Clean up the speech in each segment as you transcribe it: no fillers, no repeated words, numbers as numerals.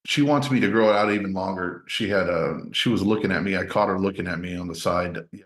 she wants me to grow it out even longer. She was looking at me. I caught her looking at me on the side. Yeah.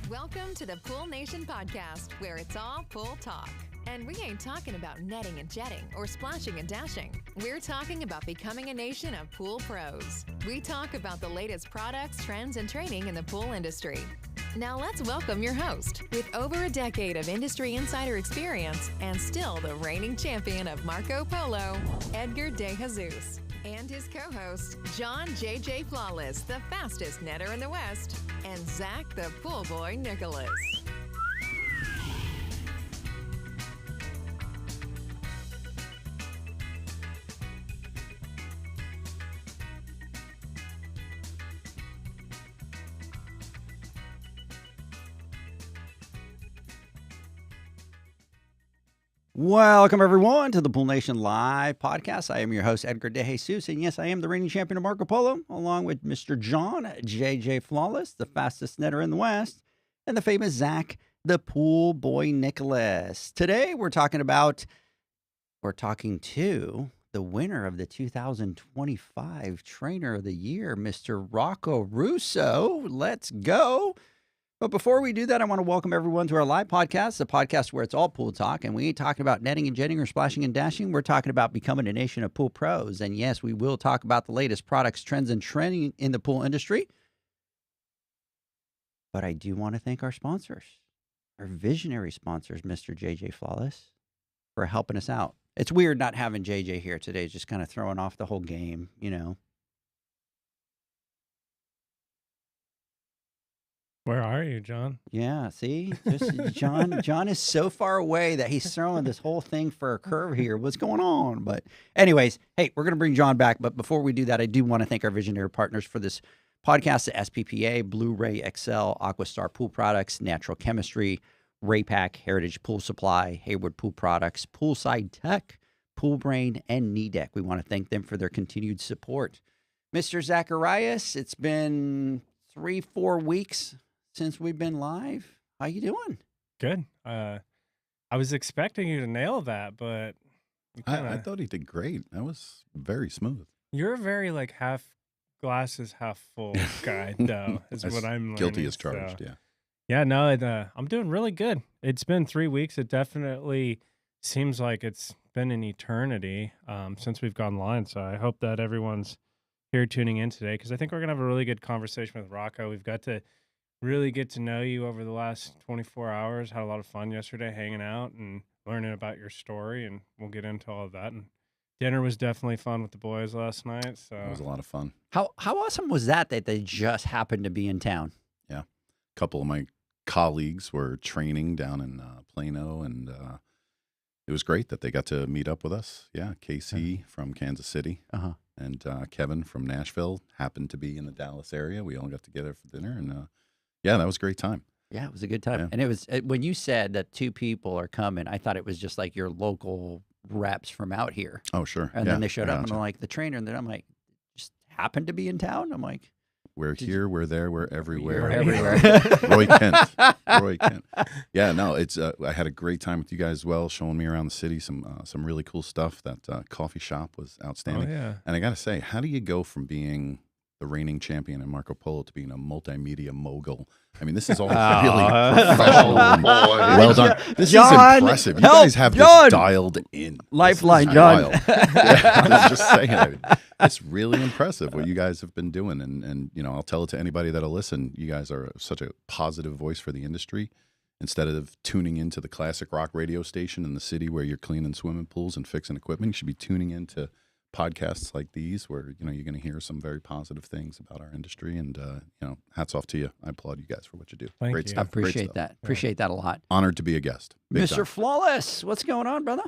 Welcome to the Pool Nation podcast, where it's all pool talk. And we ain't talking about netting and jetting or splashing and dashing. We're talking about becoming a nation of pool pros. We talk about the latest products, trends, and training in the pool industry. Now let's welcome your host, with over a decade of industry insider experience and still the reigning champion of Marco Polo, Edgar De Jesus. And his co-host, John J.J. Flawless, the fastest netter in the West, and Zach the Pool Boy Nicholas. Welcome, everyone, to the Pool Nation Live podcast. I am your host, Edgar De Jesus, and yes, I am the reigning champion of Marco Polo, along with Mr. John J.J. Flawless, the fastest netter in the West, and the famous Zach, the Pool Boy Nicholas. Today, we're talking to the winner of the 2025 Trainer of the Year, Mr. Rocco Russo. Let's go. But before we do that, I want to welcome everyone to our live podcast, the podcast where it's all pool talk. And we ain't talking about netting and jetting or splashing and dashing. We're talking about becoming a nation of pool pros. And yes, we will talk about the latest products, trends, and trending in the pool industry. But I do want to thank our sponsors, our visionary sponsors, Mr. JJ Flawless, for helping us out. It's weird not having JJ here today, just kind of throwing off the whole game, you know. Where are you, John? Yeah, see? Just John is so far away that he's throwing this whole thing for a curve here. What's going on? But anyways, hey, we're going to bring John back. But before we do that, I do want to thank our visionary partners for this podcast, the SPPA, Blu-ray XL, Aquastar Pool Products, Natural Chemistry, Raypack, Heritage Pool Supply, Hayward Pool Products, Poolside Tech, Pool Brain, and Knee Deck. We want to thank them for their continued support. Mr. Zacharias, it's been 3-4 weeks since we've been live. How you doing? Good. I was expecting you to nail that, but I thought he did great. That was very smooth. You're a very like half glasses half full guy, though. Is what I'm learning, guilty as charged. So. Yeah. Yeah. No, I'm doing really good. It's been 3 weeks. It definitely seems like it's been an eternity since we've gone live. So I hope that everyone's here tuning in today, because I think we're gonna have a really good conversation with Rocco. We've got to really get to know you over the last 24 hours. Had a lot of fun yesterday hanging out and learning about your story, and we'll get into all of that. And dinner was definitely fun with the boys last night. So It was a lot of fun. How awesome was that they just happened to be in town? Yeah. A couple of my colleagues were training down in Plano, and it was great that they got to meet up with us. Yeah. Casey from Kansas City and Kevin from Nashville happened to be in the Dallas area. We all got together for dinner, and yeah, that was a great time. Yeah, it was a good time. Yeah. And it was when you said that 2 people are coming, I thought it was just like your local reps from out here. Oh, sure. And Yeah, then they showed I up and gotcha. I'm like, the trainer, and then I'm like, just happened to be in town. I'm like, We're here, we're there, we're everywhere. You're everywhere. Roy Kent. Roy Kent. Yeah, no, it's I had a great time with you guys as well, showing me around the city, some really cool stuff. That coffee shop was outstanding. Oh, yeah. And I got to say, how do you go from being the reigning champion in Marco Polo to being a multimedia mogul? I mean, this is all really professional. and well done. This John, is impressive. You help, guys have John. this dialed in. Lifeline, This is John. wild. Yeah, I was just saying. I mean, it's really impressive what you guys have been doing. And you know, I'll tell it to anybody that'll listen. You guys are such a positive voice for the industry. Instead of tuning into the classic rock radio station in the city where you're cleaning swimming pools and fixing equipment, you should be tuning into podcasts like these where, you know, you're going to hear some very positive things about our industry. And, you know, hats off to you. I applaud you guys for what you do. Thank Great you. I stuff. Great appreciate stuff. that. Appreciate that a lot. Honored to be a guest. Big Mr. time. Flawless, what's going on, brother?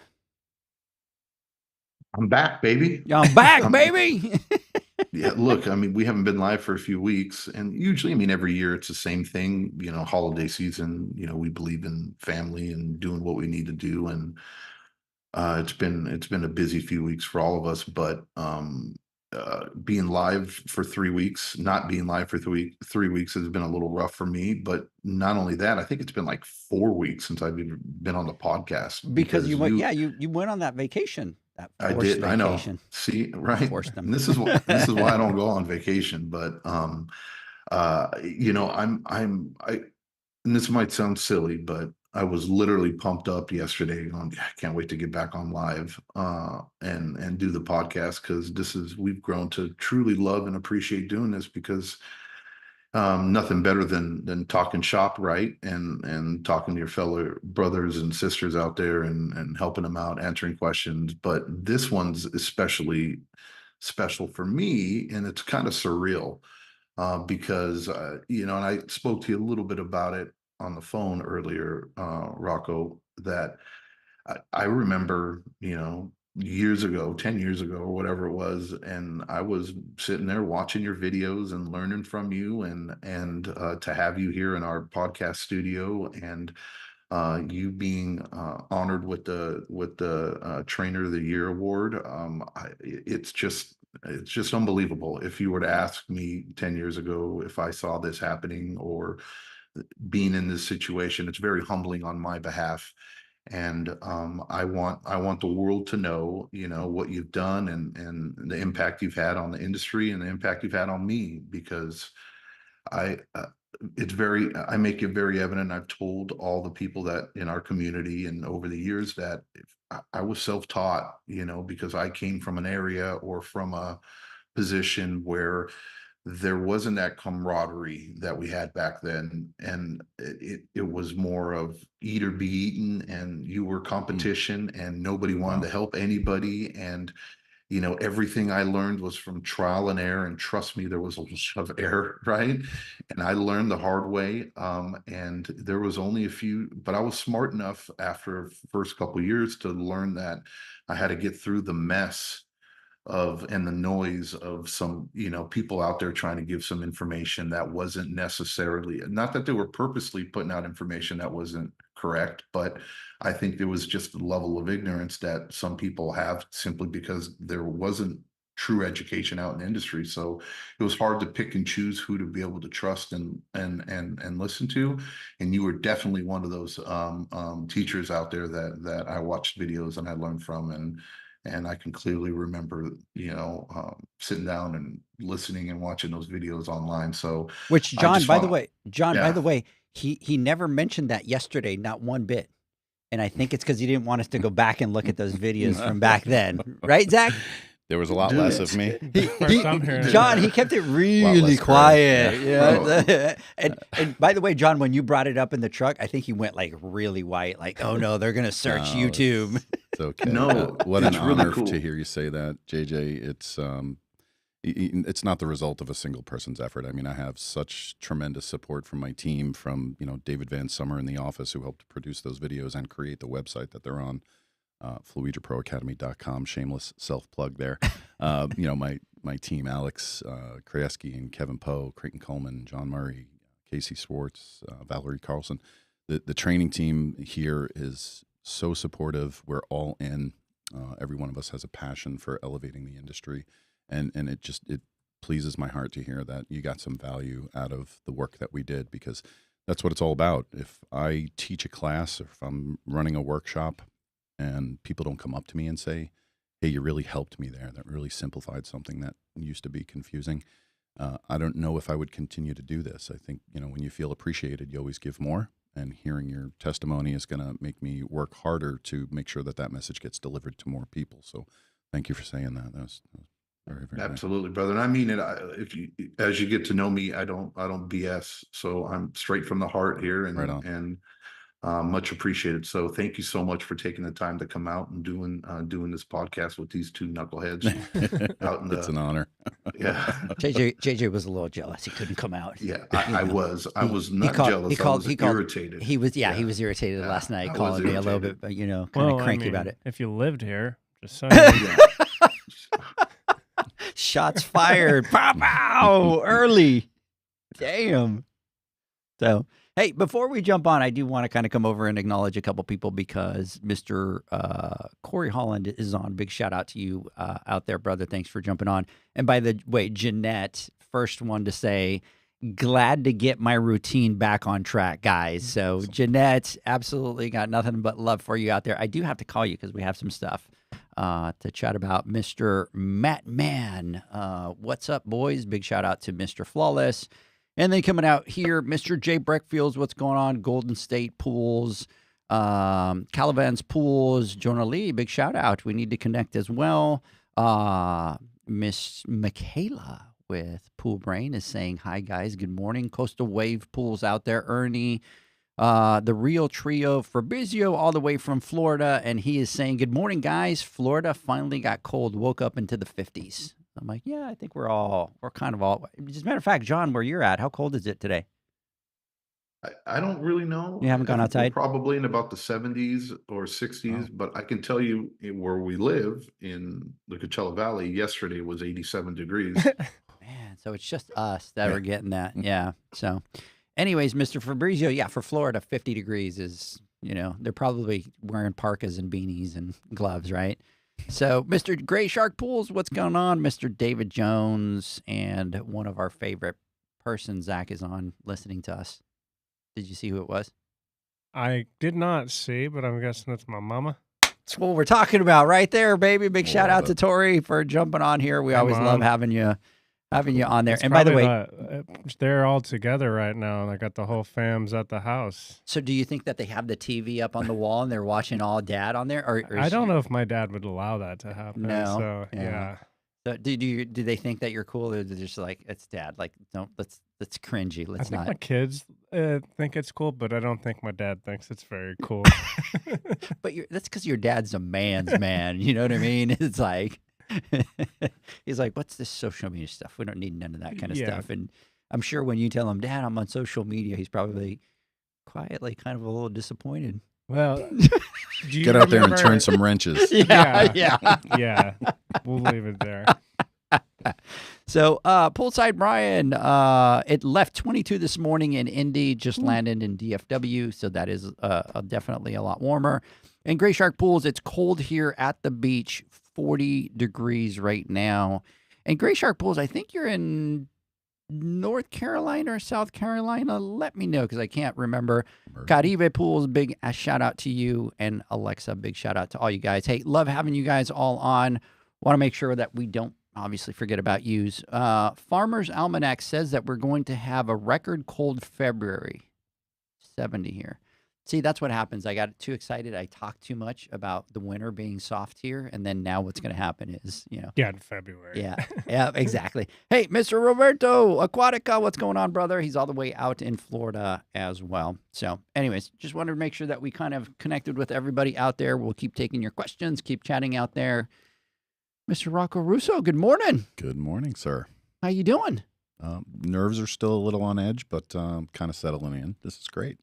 I'm back, baby. Yeah, I'm back, baby. Yeah, look, I mean, we haven't been live for a few weeks, and usually, I mean, every year it's the same thing. You know, holiday season. You know, we believe in family and doing what we need to do, and it's been a busy few weeks for all of us. But being live for 3 weeks, not being live for 3 weeks has been a little rough for me. But not only that, I think it's been like 4 weeks since I've been on the podcast Because you went, you went on that vacation. That I forced did. I know. vacation. See, right. Forced them. And this is why I don't go on vacation. But you know, and this might sound silly, but I was literally pumped up yesterday on, I can't wait to get back on live and do the podcast, because we've grown to truly love and appreciate doing this, because nothing better than talking shop, right? And talking to your fellow brothers and sisters out there, and helping them out, answering questions. But this one's especially special for me, and it's kind of surreal because you know, and I spoke to you a little bit about it on the phone earlier, Rocco, that I remember, you know, years ago, 10 years ago or whatever it was, and I was sitting there watching your videos and learning from you, and to have you here in our podcast studio, and you being honored with the Trainer of the Year award. It's just unbelievable. If you were to ask me 10 years ago if I saw this happening or being in this situation, it's very humbling on my behalf. And I want the world to know, you know, what you've done, and the impact you've had on the industry, and the impact you've had on me, because I I make it very evident. I've told all the people that in our community and over the years that if I was self-taught, you know, because I came from an area or from a position where there wasn't that camaraderie that we had back then, and it was more of eat or be eaten, and you were competition, and nobody wanted to help anybody. And you know, everything I learned was from trial and error, and trust me, there was a lot of error, right? And I learned the hard way. And there was only a few, but I was smart enough after first couple of years to learn that I had to get through the mess and the noise of some, you know, people out there trying to give some information that wasn't necessarily, not that they were purposely putting out information that wasn't correct, but I think there was just a level of ignorance that some people have simply because there wasn't true education out in the industry. So it was hard to pick and choose who to be able to trust and listen to. And you were definitely one of those teachers out there that I watched videos and I learned from, and I can clearly remember, you know, sitting down and listening and watching those videos online. So, Which I John, just by the want- way, John, by Yeah. the way, he never mentioned that yesterday, not one bit. And I think it's because he didn't want us to go back and look at those videos from back then, right, Zach? There was a lot Dude, less of me. First I'm hearing it. John, he kept it really less quiet. quiet. Yeah. And by the way, John, when you brought it up in the truck, I think he went like really white, like, oh no, they're gonna search No, YouTube. It's okay. No, What an it's really honor cool. to hear you say that, JJ. It's not the result of a single person's effort. I mean, I have such tremendous support from my team, from, you know, David Van Summer in the office, who helped produce those videos and create the website that they're on, FluidraProAcademy.com. Shameless self plug there. You know, my team, Alex Krayeski and Kevin Poe, Creighton Coleman, John Murray, Casey Swartz, Valerie Carlson. The training team here is so supportive. We're all in. Every one of us has a passion for elevating the industry, and it pleases my heart to hear that you got some value out of the work that we did, because that's what it's all about. If I teach a class, or if I'm running a workshop and people don't come up to me and say, hey, you really helped me there, that really simplified something that used to be confusing, I don't know if I would continue to do this. I think, when you feel appreciated, you always give more, and hearing your testimony is going to make me work harder to make sure that message gets delivered to more people. So thank you for saying that. That was very, very nice. Absolutely, brother. And I mean it. As you get to know me, I don't BS. So I'm straight from the heart here, and Right on. much appreciated. So thank you so much for taking the time to come out and doing this podcast with these two knuckleheads out in It's an honor. Yeah. JJ was a little jealous. He couldn't come out. Yeah, I was not jealous. I was irritated. He was irritated last night, calling me a little bit, but kind of cranky about it. If you lived here, just saying. Shots fired. Pow, pow, early. Damn. So, hey, before we jump on, I do want to kind of come over and acknowledge a couple people, because Mr. Corey Holland is on. Big shout out to you out there, brother. Thanks for jumping on. And by the way, Jeanette, first one to say, glad to get my routine back on track, guys. So, Jeanette, absolutely got nothing but love for you out there. I do have to call you because we have some stuff to chat about. Mr. Matt Mann, what's up, boys? Big shout out to Mr. Flawless. And then coming out here, Mr. Jay Breckfields, what's going on? Golden State Pools, Calavan's Pools, Jonah Lee, big shout out. We need to connect as well. Miss Michaela with Pool Brain is saying, hi, guys. Good morning. Coastal Wave Pools out there. Ernie, the real trio, Fabrizio, all the way from Florida. And he is saying, good morning, guys. Florida finally got cold, woke up into the 50s. I'm like, yeah, I think we're kind of all. As a matter of fact, John, where you're at, how cold is it today? I don't really know. You haven't gone outside? Probably in about the 70s or 60s, but I can tell you where we live in the Coachella Valley, yesterday was 87 degrees. Man, so it's just us that are getting that. Yeah. So anyways, Mr. Fabrizio, yeah, for Florida, 50 degrees is, they're probably wearing parkas and beanies and gloves, right? So, Mr. Gray Shark Pools, what's going on? Mr. David Jones, and one of our favorite persons, Zach, is on listening to us. Did you see who it was? I did not see, but I'm guessing it's my mama. That's what we're talking about right there, baby. Big shout out to Tori for jumping on here. We always love having you on there. It's and by the way, they're all together right now, and I got the whole fams at the house. So do you think that they have the TV up on the wall and they're watching all Dad on there? Or I don't know if my dad would allow that to happen. No. So, yeah. So do they think that you're cool, or they're just like, it's Dad? Like, let's cringy. I think my kids think it's cool, but I don't think my dad thinks it's very cool. But that's because your dad's a man's man. You know what I mean? It's like, he's like, what's this social media stuff? We don't need none of that kind of stuff. And I'm sure when you tell him, Dad, I'm on social media, he's probably quietly kind of a little disappointed. Well, get out there and turn some wrenches. Yeah. We'll leave it there. So, Poolside Brian, it left 22 this morning in Indy, just landed in DFW, so that is definitely a lot warmer. And Gray Shark Pools, it's cold here at the beach, 40 degrees right now. And Gray Shark Pools, I think you're in North Carolina or South Carolina. Let me know, because I can't remember. Caribe Pools, big shout out to you. And Alexa, big shout out to all you guys. Hey, love having you guys all on. Want to make sure that we don't obviously forget about yous. Farmer's Almanac says that we're going to have a record cold February. 70 here. See, that's what happens. I got too excited. I talked too much about the winter being soft here, and then now what's going to happen is, Yeah, in February. Yeah, exactly. Hey, Mr. Roberto Aquatica, what's going on, brother? He's all the way out in Florida as well. So, anyways, just wanted to make sure that we kind of connected with everybody out there. We'll keep taking your questions, keep chatting out there. Mr. Rocco Russo, good morning. Good morning, sir. How you doing? Nerves are still a little on edge, but kind of settling in. This is great.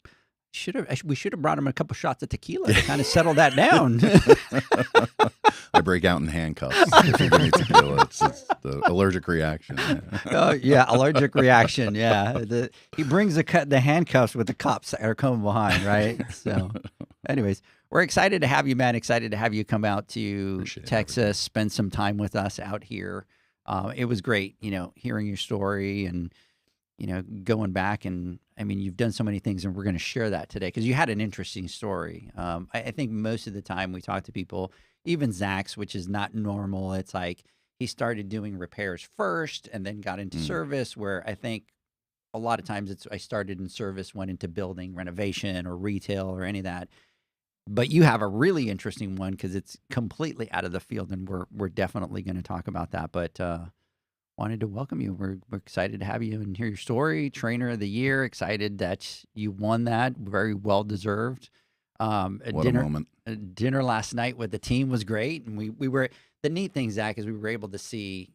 We should have brought him a couple shots of tequila to kind of settle that down. I break out in handcuffs if you give me tequila. It's the allergic reaction. Allergic reaction. Yeah, he brings the handcuffs with the cops that are coming behind, right? So, anyways, we're excited to have you, man. Excited to have you come out to Appreciate Texas, spend some time with us out here. It was great, hearing your story and, going back. And I mean, you've done so many things, and we're going to share that today because you had an interesting story. I think most of the time we talk to people, even Zach's, which is not normal. It's like he started doing repairs first and then got into service, where I think a lot of times I started in service, went into building renovation or retail or any of that. But you have a really interesting one because it's completely out of the field, and we're definitely going to talk about that. But wanted to welcome you. We're excited to have you and hear your story. Trainer of the Year, excited that you won that. Very well deserved. What a moment. Dinner last night with the team was great, and we were. The neat thing, Zach, is we were able to see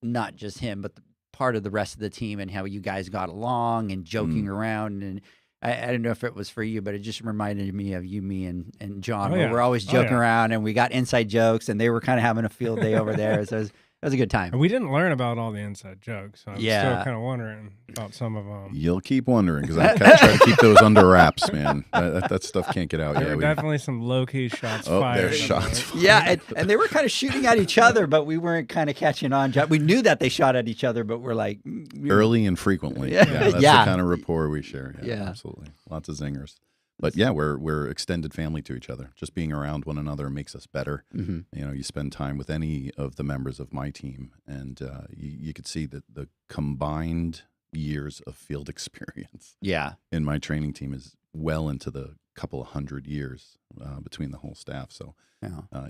not just him, but part of the rest of the team and how you guys got along and joking around. And I don't know if it was for you, but it just reminded me of you, me, and John. Oh, where yeah. we're always Oh, joking yeah. around, and we got inside jokes, and they were kind of having a field day over there. So it was a good time. And we didn't learn about all the inside jokes. So I'm Yeah. still kind of wondering about some of them. You'll keep wondering because I try to keep those under wraps, man. That stuff can't get out. There Yeah, were definitely some low-key shots oh, fired. there's shots. fired. Yeah, and they were kind of shooting at each other, but we weren't kind of catching on. We knew that they shot at each other, but we're like Early and frequently. Yeah. That's Yeah. the kind of rapport we share. Yeah, Yeah. absolutely. Lots of zingers. But yeah, we're extended family to each other. Just being around one another makes us better. You spend time with any of the members of my team, and you could see that the combined years of field experience Yeah. in my training team is well into the couple of 100 years between the whole staff. So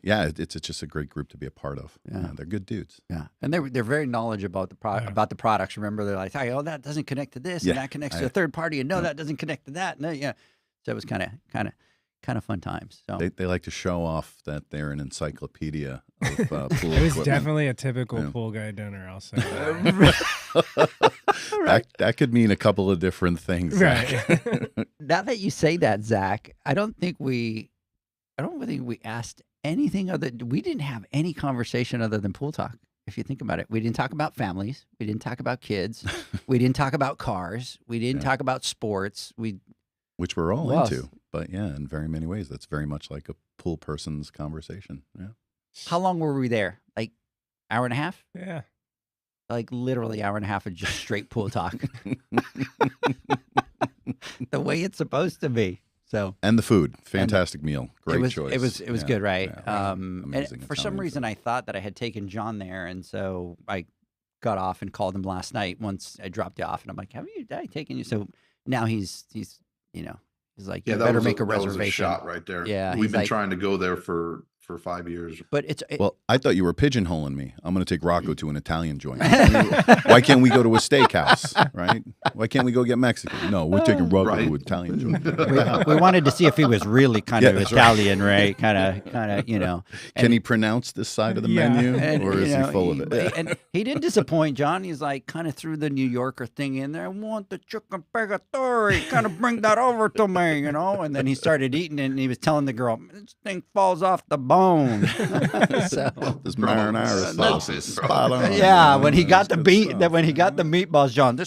it's just a great group to be a part of. Yeah. They're good dudes. Yeah, and they're very knowledgeable about the products. Remember, they're like, "Hey, that doesn't connect to this, Yeah, and that connects to a third party, and no, that doesn't connect to that." No, yeah. So it was kind of fun times. So They like to show off that they're an encyclopedia of pool It was equipment. definitely a typical Yeah. pool guy dinner, I'll say that. That could mean a couple of different things. Zach. Right. now that you say that, Zach, I don't think we asked anything other. We didn't have any conversation other than pool talk. If you think about it, we didn't talk about families. We didn't talk about kids. We didn't talk about cars. We didn't talk about sports. Which we're all Well, into. But yeah, in very many ways, that's very much like a pool person's conversation. Yeah. How long were we there? Like hour and a half? Yeah. Like literally hour and a half of just straight pool talk. The way it's supposed to be. So And the food, fantastic meal, great choice. It was Yeah, good, right? yeah. And Amazing for some Italian reason, food. I thought that I had taken John there, and so I got off and called him last night. Once I dropped you off, and I'm like, "Have I taken you?" So now he's he's like, "You better make a that was reservation." a shot right there. Yeah, we've he's been like- trying to go there for 5 years. But it's Well, I thought you were pigeonholing me. I'm going to take Rocco to an Italian joint. Why can't we go to a steakhouse, right? Why can't we go get Mexican? No, we're taking Rocco Right. to an Italian joint. we wanted to see if he was really kind Yeah, of that's Italian, right? Kind of, Can he pronounce this side of the Yeah. menu, And, or is you know, he full of it? but- And he didn't disappoint, John. He's like kind of threw the New Yorker thing in there. I want the chicken pegatori. Kind of bring that over to me, And then he started eating it, and he was telling the girl, "This thing falls off the bone." So This marinara sauce is spot on. yeah, when he That's got the good beat, stuff. when he got the meatballs, John,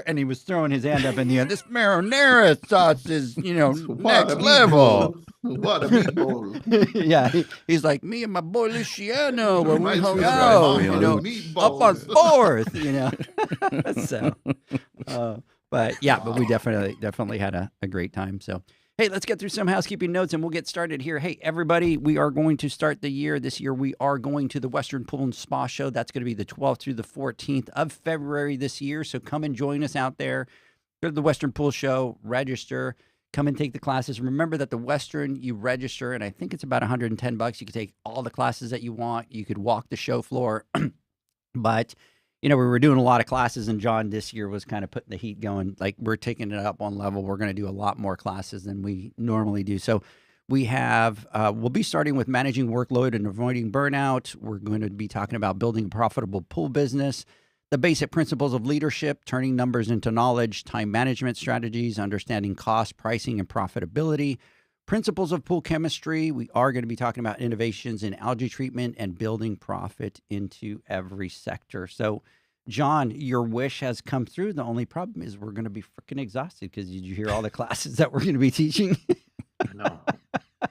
and he was throwing his hand up in the air. This marinara sauce is, next level. What a meatball. Yeah, he's like me and my boy Luciano when we Reminds hung me of out, my mom, up on meatballs. 4th, So, but we definitely had a great time. So, hey, let's get through some housekeeping notes and we'll get started here. Hey, everybody, we are going to start the year. This year, we are going to the Western Pool and Spa Show. That's going to be the 12th through the 14th of February this year. So come and join us out there. Go to the Western Pool Show, register, come and take the classes. Remember that the Western, you register, and I think it's about $110. You can take all the classes that you want. You could walk the show floor. But, we were doing a lot of classes, and John this year was kind of putting the heat going. Like, we're taking it up one level. We're going to do a lot more classes than we normally do. So we have, we'll be starting with managing workload and avoiding burnout. We're going to be talking about building a profitable pool business, the basic principles of leadership, turning numbers into knowledge, time management strategies, understanding cost, pricing, and profitability, principles of pool chemistry. We are going to be talking about innovations in algae treatment and building profit into every sector. So, John, your wish has come through. The only problem is we're going to be freaking exhausted because did you hear all the classes that we're going to be teaching? I know.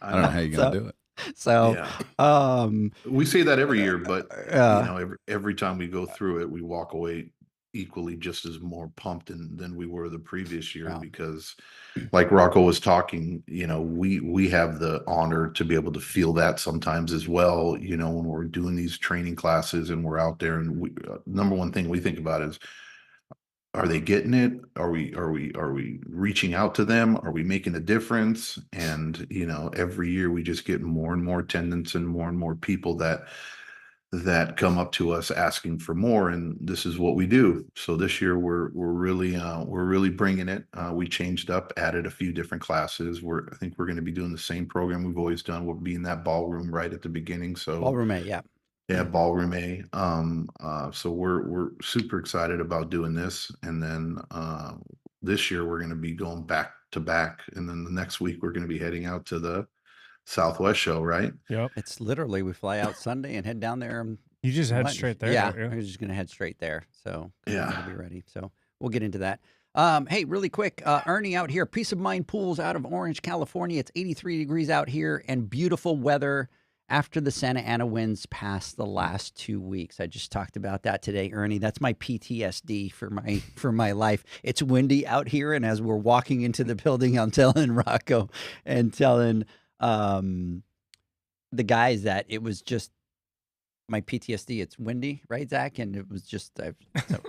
I don't know how you're going to do it. So, Yeah. We say that every year, but uh, every time we go through it, we walk away equally just as more pumped than we were the previous year, Yeah. because like Rocco was talking, we have the honor to be able to feel that sometimes as well, when we're doing these training classes and we're out there, and number one thing we think about is, are they getting it? Are we reaching out to them? Are we making a difference? And every year we just get more and more attendance and more people that come up to us asking for more, and this is what we do. So this year we're really bringing it. We changed up, added a few different classes. I think we're going to be doing the same program we've always done. We'll be in that ballroom right at the beginning. So Ballroom A, yeah. yeah, Ballroom A. So we're super excited about doing this, and then this year we're going to be going back to back, and then the next week we're going to be heading out to the Southwest show, right? Yep. It's literally we fly out Sunday and head down there. You just head What? straight there. Yeah, don't you? we're just gonna head straight there. So Yeah. we're gonna be ready. So we'll get into that. Hey, really quick, Ernie out here, Peace of Mind Pools out of Orange, California. It's 83 degrees out here and beautiful weather after the Santa Ana winds passed the last 2 weeks. I just talked about that today, Ernie. That's my PTSD for my life. It's windy out here, and as we're walking into the building, I'm telling Rocco and telling the guys that it was just my PTSD. It's windy, right, Zach? And it was just, so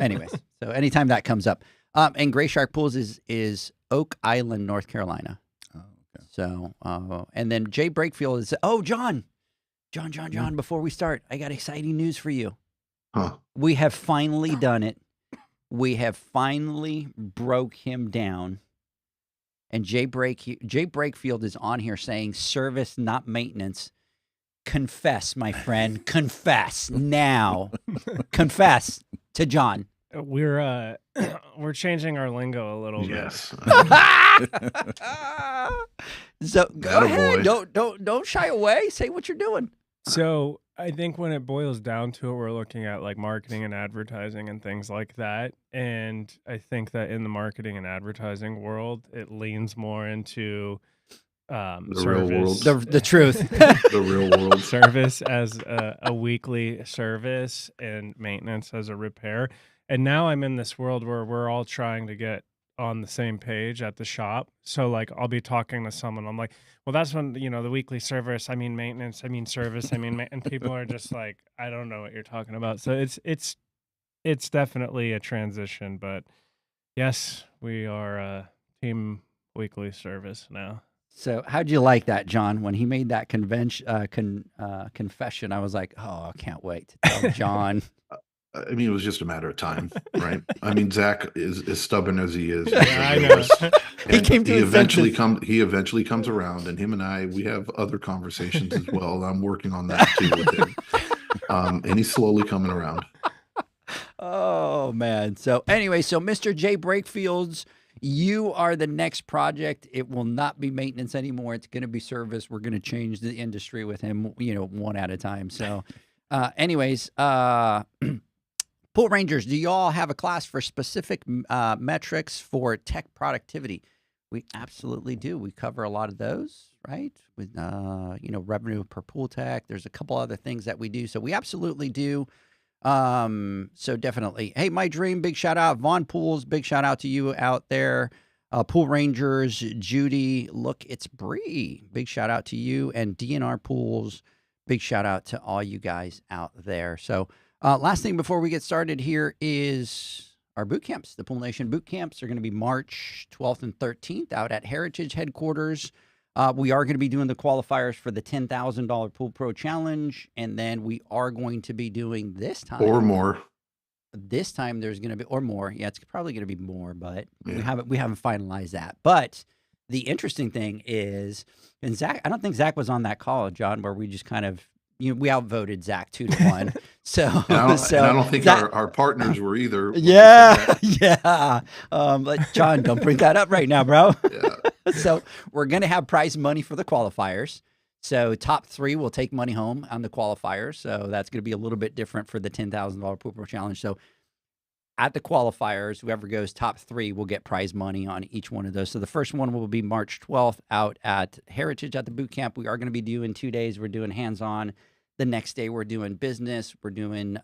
anyways. So anytime that comes up. And Gray Shark Pools is Oak Island, North Carolina. Oh, okay. So, and then Jay Brakefield is, John, before we start, I got exciting news for you. Huh. We have finally done it. We have finally broke him down. And Jay Brakefield is on here saying service, not maintenance. Confess, my friend. Confess now. Confess to John. We're changing our lingo a little bit. Yes. So go ahead. Attaboy. Don't shy away. Say what you're doing. So I think when it boils down to it, we're looking at like marketing and advertising and things like that. And I think that in the marketing and advertising world, it leans more into The real service, world. The truth. The real world. service as a weekly service and maintenance as a repair. And now I'm in this world where we're all trying to get on the same page at the shop. So like I'll be talking to someone, I'm like, well, that's when, the weekly service, I mean maintenance, I mean service, and people are just like, I don't know what you're talking about. So it's definitely a transition, but yes, we are team weekly service now. So how'd you like that, John? When he made that confession, I was like, oh, I can't wait to tell John. I mean, it was just a matter of time, right? I mean, Zach is as stubborn as he is. I know. He came to his He eventually comes around, and him and I, we have other conversations as well. I'm working on that too with him, and he's slowly coming around. Oh man. So anyway, so Mr. Jay Brakefields, you are the next project. It will not be maintenance anymore. It's going to be service. We're going to change the industry with him, one at a time. So, anyways, Pool Rangers, do y'all have a class for specific metrics for tech productivity? We absolutely do. We cover a lot of those, right? With revenue per pool tech. There's a couple other things that we do. So we absolutely do. So definitely. Hey, My Dream, big shout out. Vaughn Pools, big shout out to you out there. Pool Rangers, Judy, look, it's Bree. Big shout out to you. And DNR Pools, big shout out to all you guys out there. So last thing before we get started here is our boot camps. The Pool Nation boot camps are going to be March 12th and 13th out at Heritage headquarters. We are going to be doing the qualifiers for the $10,000 Pool Pro Challenge, and then we are going to be doing this time Or more. This time there's going to be or more. Yeah, it's probably going to be more, but Yeah. we haven't finalized that. But the interesting thing is, and Zach, I don't think Zach was on that call, John, where we just kind of we outvoted Zach 2-1. So And I don't think Zach- our partners were either. when we said Yeah, that. yeah. But John, don't bring that up right now, bro. Yeah. So we're going to have prize money for the qualifiers. So top 3 will take money home on the qualifiers. So that's going to be a little bit different for the $10,000 Pool Pro Challenge. So at the qualifiers, whoever goes top 3 will get prize money on each one of those. So the first one will be March 12th out at Heritage at the boot camp. We are going to be doing 2 days. We're doing hands-on. The next day we're doing business. We're doing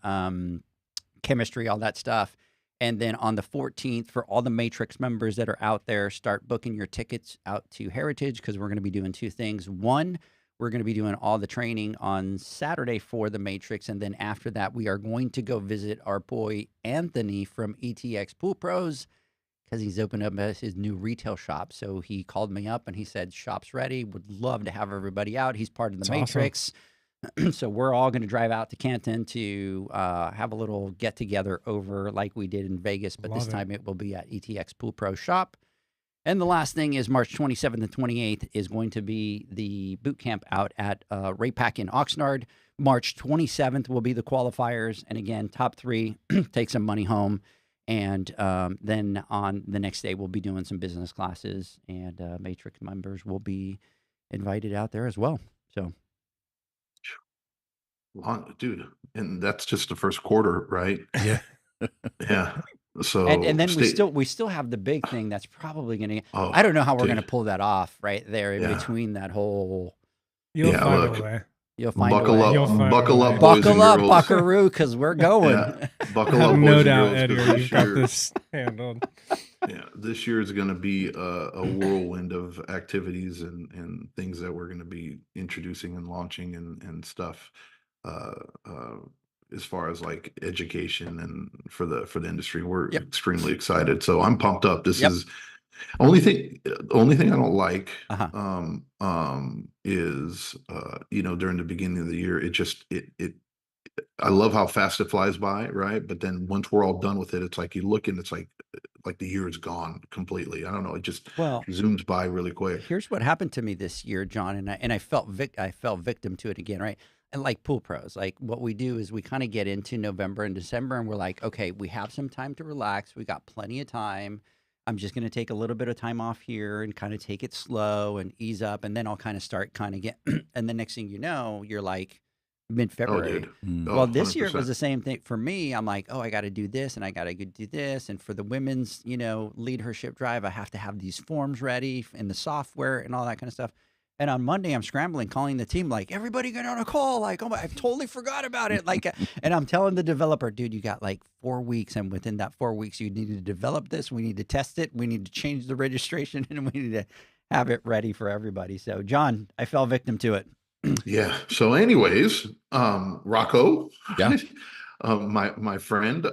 chemistry, all that stuff. And then on the 14th, for all the Matrix members that are out there, start booking your tickets out to Heritage, because we're going to be doing 2 things. One, we're going to be doing all the training on Saturday for the Matrix. And then after that, we are going to go visit our boy Anthony from ETX Pool Pros, because he's opened up his new retail shop. So he called me up and he said, shop's ready. Would love to have everybody out. He's part of the That's Matrix. So we're all going to drive out to Canton to have a little get-together over like we did in Vegas. But this time it will be at ETX Pool Pro shop. And the last thing is March 27th and 28th is going to be the boot camp out at Raypack in Oxnard. March 27th will be the qualifiers. And again, top 3, take some money home. And then on the next day, we'll be doing some business classes, and Matrix members will be invited out there as well. So, Dude, and that's just the first quarter, right? Yeah. Yeah. So and then we still have the big thing that's probably going to. Oh, I don't know how we're dude. going to pull that off right there in Yeah. between that whole. You'll Yeah, find look. a way. You'll find Buckle a way. up, You'll find buckle a up, way. boys Buckle and up, girls. Buckaroo, because we're going. Yeah, buckle I up, have boys no and doubt, girls, 'cause Edgar, this you've got year, this handled. yeah, this year is going to be a whirlwind of activities and things that we're going to be introducing and launching and stuff. As far as like education and for the industry, we're Yep. extremely excited. So I'm pumped up. This Yep. is only thing I don't like Uh-huh. is during the beginning of the year, it I love how fast it flies by, right? But then once we're all done with it, it's like you look and it's like the year is gone completely. I don't know, it just Well, zooms by really quick. here's what happened to me this year, John, and I fell victim to it again, right? And like Pool Pros, like what we do is we kind of get into November and December, and we're like, okay, we have some time to relax. We got plenty of time. I'm just going to take a little bit of time off here and kind of take it slow and ease up, and then I'll kind of start get. And the next thing you know, you're like Oh, mid-February. dude. Mm. Oh, Well, this year it 100%. was the same thing for me. I'm like, oh, I got to do this and I got to do this. And for the women's, leadership drive, I have to have these forms ready and the software and all that kind of stuff. And on Monday, I'm scrambling, calling the team, like, everybody get on a call. Like, oh, I totally forgot about it. Like, and I'm telling the developer, dude, you got like 4 weeks. And within that 4 weeks, you need to develop this. We need to test it. We need to change the registration and we need to have it ready for everybody. So, John, I fell victim to it. Yeah. So anyways, Rocco, Yeah. my friend,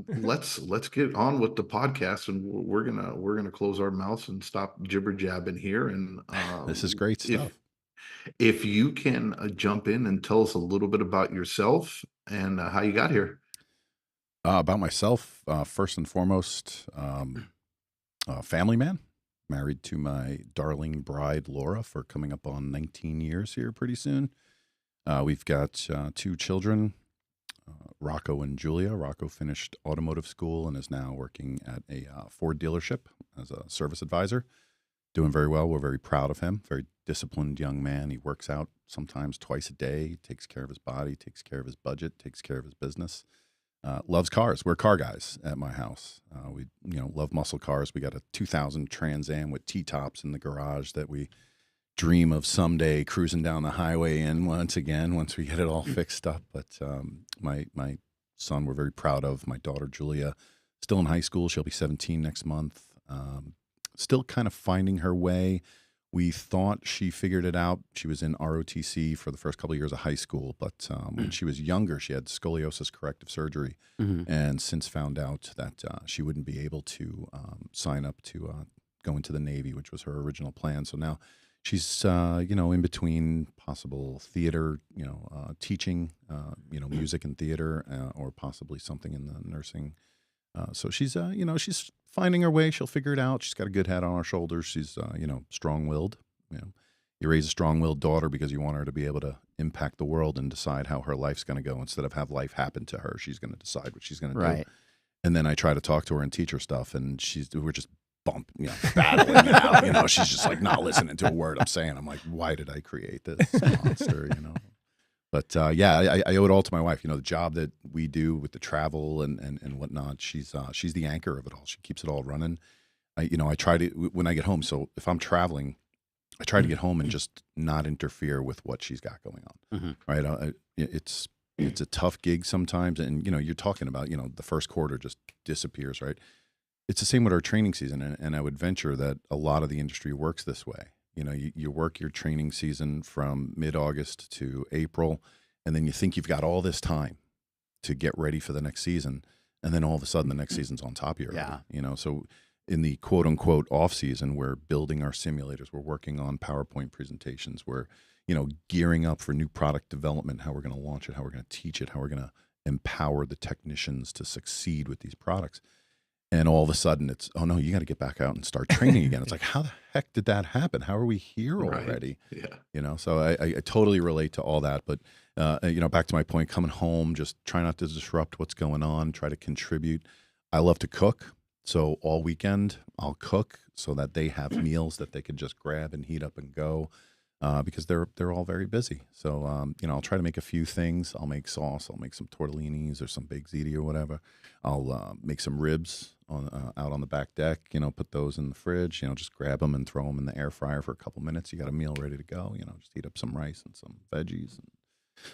let's get on with the podcast, and we're gonna close our mouths and stop jibber jabbing here. And This is great stuff. if you can jump in and tell us a little bit about yourself and how you got here. About myself, first and foremost, family man, married to my darling bride, Laura, for coming up on 19 years here pretty soon. We've got 2 children, Rocco and Julia. Rocco finished automotive school and is now working at a Ford dealership as a service advisor. Doing very well. We're very proud of him. Very disciplined young man. He works out sometimes twice a day, takes care of his body, takes care of his budget, takes care of his business. Loves cars. We're car guys at my house. We love muscle cars. We got a 2000 Trans Am with T-tops in the garage that we dream of someday cruising down the highway in once we get it all fixed up. But my son, we're very proud of. My daughter, Julia, still in high school. She'll be 17 next month. Still kind of finding her way. We thought she figured it out. She was in ROTC for the first couple of years of high school, but when she was younger, she had scoliosis corrective surgery, and since found out that she wouldn't be able to sign up to go into the Navy, which was her original plan. So now she's in between possible theater, teaching, music and theater, or possibly something in the nursing. So she's she's finding her way. She'll figure it out. She's got a good head on her shoulders. She's strong-willed. You raise a strong-willed daughter because you want her to be able to impact the world and decide how her life's going to go instead of have life happen to her. She's going to decide what she's going to do. And then I try to talk to her and teach her stuff, and we're just battling it out. She's just like not listening to a word I'm saying. I'm like, why did I create this monster? But yeah, I owe it all to my wife. The job that we do with the travel and whatnot. She's the anchor of it all. She keeps it all running. I try to when I get home. So if I'm traveling, I try to get home and just not interfere with what she's got going on. Right? It's a tough gig sometimes, and you're talking about the first quarter just disappears. Right? It's the same with our training season, and I would venture that a lot of the industry works this way. You work your training season from mid-August to April, and then you think you've got all this time to get ready for the next season, and then all of a sudden the next season's on top of you already. Yeah. So in the quote-unquote off-season, we're building our simulators, we're working on PowerPoint presentations, we're gearing up for new product development, how we're going to launch it, how we're going to teach it, how we're going to empower the technicians to succeed with these products. And all of a sudden it's, oh no, you got to get back out and start training again. It's like, how the heck did that happen? How are we here already? Right. Yeah. So I totally relate to all that. But, back to my point, coming home, just try not to disrupt what's going on, try to contribute. I love to cook. So all weekend I'll cook so that they have meals that they can just grab and heat up and go. Because they're all very busy. So, I'll try to make a few things. I'll make sauce. I'll make some tortellinis or some baked ziti or whatever. I'll make some ribs out on the back deck, put those in the fridge, just grab them and throw them in the air fryer for a couple minutes. You got a meal ready to go, just heat up some rice and some veggies.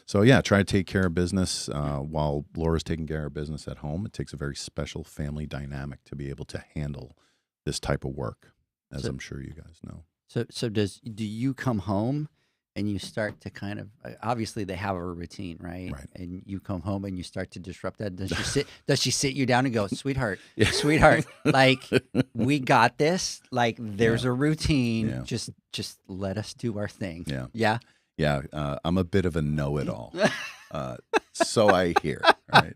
So, yeah, try to take care of business while Laura's taking care of business at home. It takes a very special family dynamic to be able to handle this type of work, as I'm sure you guys know. So do you come home and you start to kind of, obviously they have a routine, right? Right. And you come home and you start to disrupt that. Does she sit you down and go, sweetheart, Yeah. sweetheart, like we got this, like there's a routine. Yeah. Just let us do our thing. Yeah. Yeah. Yeah, I'm a bit of a know-it-all. So I hear, right?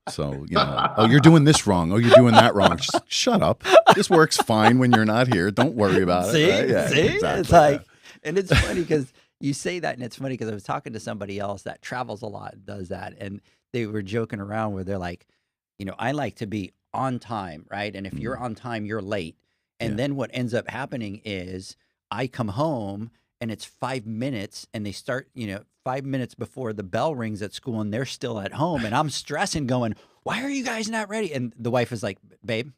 So, oh, you're doing this wrong. Oh, you're doing that wrong. Just shut up. This works fine when you're not here. Don't worry about See? it. Right? Yeah, See? exactly, It's like, yeah. and it's funny because you say that, and it's funny because I was talking to somebody else that travels a lot, and does that, and they were joking around where they're like, I like to be on time, right? And if you're on time, you're late. And Yeah. then what ends up happening is I come home and it's 5 minutes and they start, 5 minutes before the bell rings at school and they're still at home. And I'm stressing going, why are you guys not ready? And the wife is like, babe,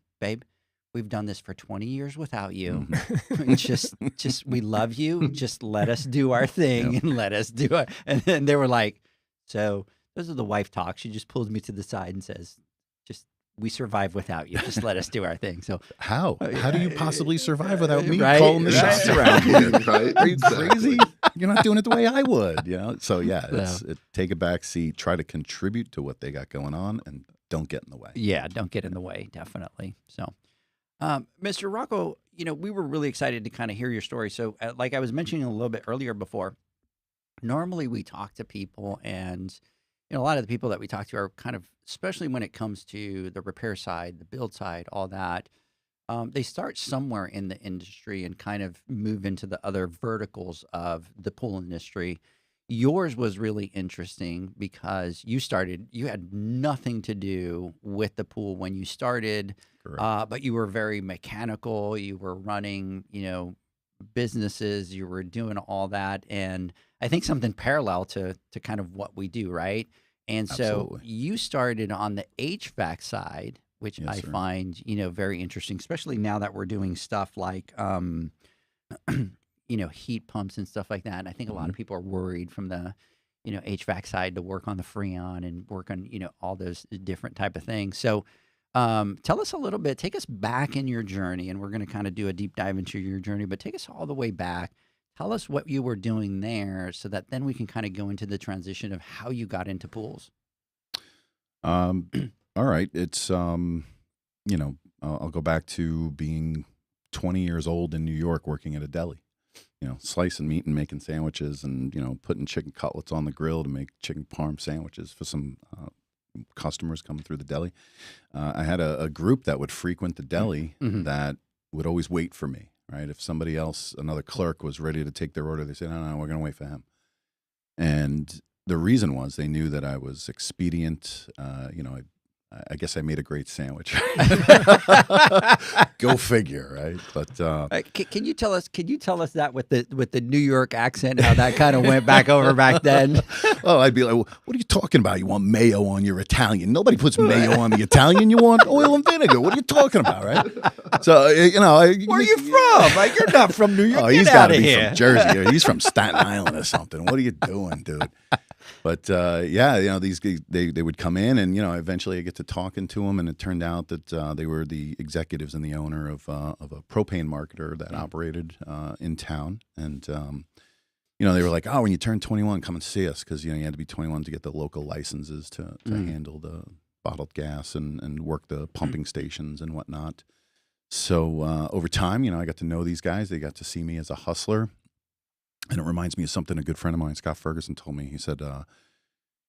we've done this for 20 years without you. just we love you. Just let us do our thing and let us do it. And then they were like, so those are the wife talk. She just pulls me to the side and says, we survive without you. Just let us do our thing. So How do you possibly survive without me Right, calling the right. shots around here? Right, Are you exactly. crazy? You're not doing it the way I would, So yeah, take a back seat, try to contribute to what they got going on, and don't get in the way. yeah, don't get in the way, definitely. So, Mr. Rocco, we were really excited to kind of hear your story. So, like I was mentioning a little bit earlier before, normally we talk to people, and a lot of the people that we talk to are kind of, especially when it comes to the repair side, the build side, all that, they start somewhere in the industry and kind of move into the other verticals of the pool industry. Yours was really interesting because you had nothing to do with the pool when you started, Correct. but you were very mechanical. You were running, businesses, you were doing all that. And I think something parallel to kind of what we do, right? And so Absolutely. you started on the HVAC side, which Yes, I sir. find, very interesting, especially now that we're doing stuff like, heat pumps and stuff like that. And I think a lot of people are worried from the, HVAC side to work on the Freon and work on, all those different type of things. So tell us a little bit, take us back in your journey, and we're going to kind of do a deep dive into your journey, but take us all the way back. Tell us what you were doing there so that then we can kind of go into the transition of how you got into pools. All right. It's, I'll go back to being 20 years old in New York working at a deli, slicing meat and making sandwiches and, putting chicken cutlets on the grill to make chicken parm sandwiches for some customers coming through the deli. I had a group that would frequent the deli that would always wait for me. Right. If somebody else, another clerk was ready to take their order, they said, no, we're going to wait for him. And the reason was they knew that I was expedient. I I guess I made a great sandwich. Go figure, right? But Can you tell us? Can you tell us that with the New York accent, how that kind of went back over back then? well, I'd be like, well, "What are you talking about? You want mayo on your Italian? Nobody puts mayo on the Italian. You want oil and vinegar. What are you talking about, right?" So Where are you from? Like, you're not from New York. Oh, Get he's out got to of be here. from Jersey. Or he's from Staten Island or something. What are you doing, dude? But yeah, these guys, they would come in, and eventually I get to talking to them, and it turned out that they were the executives and the owner of a propane marketer that operated in town, and they were like, "Oh, when you turn 21, come and see us," because you had to be 21 to get the local licenses to handle the bottled gas and work the pumping stations and whatnot. So over time, I got to know these guys. They got to see me as a hustler. And it reminds me of something a good friend of mine, Scott Ferguson, told me. He said,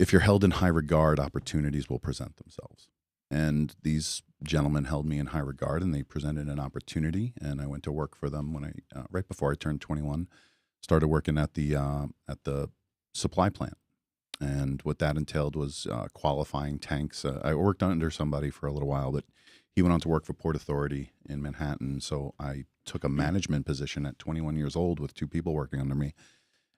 if you're held in high regard, opportunities will present themselves. And these gentlemen held me in high regard, and they presented an opportunity. And I went to work for them when right before I turned 21, started working at the supply plant. And what that entailed was qualifying tanks. I worked under somebody for a little while, but he went on to work for Port Authority in Manhattan. So I took a management position at 21 years old with 2 people working under me.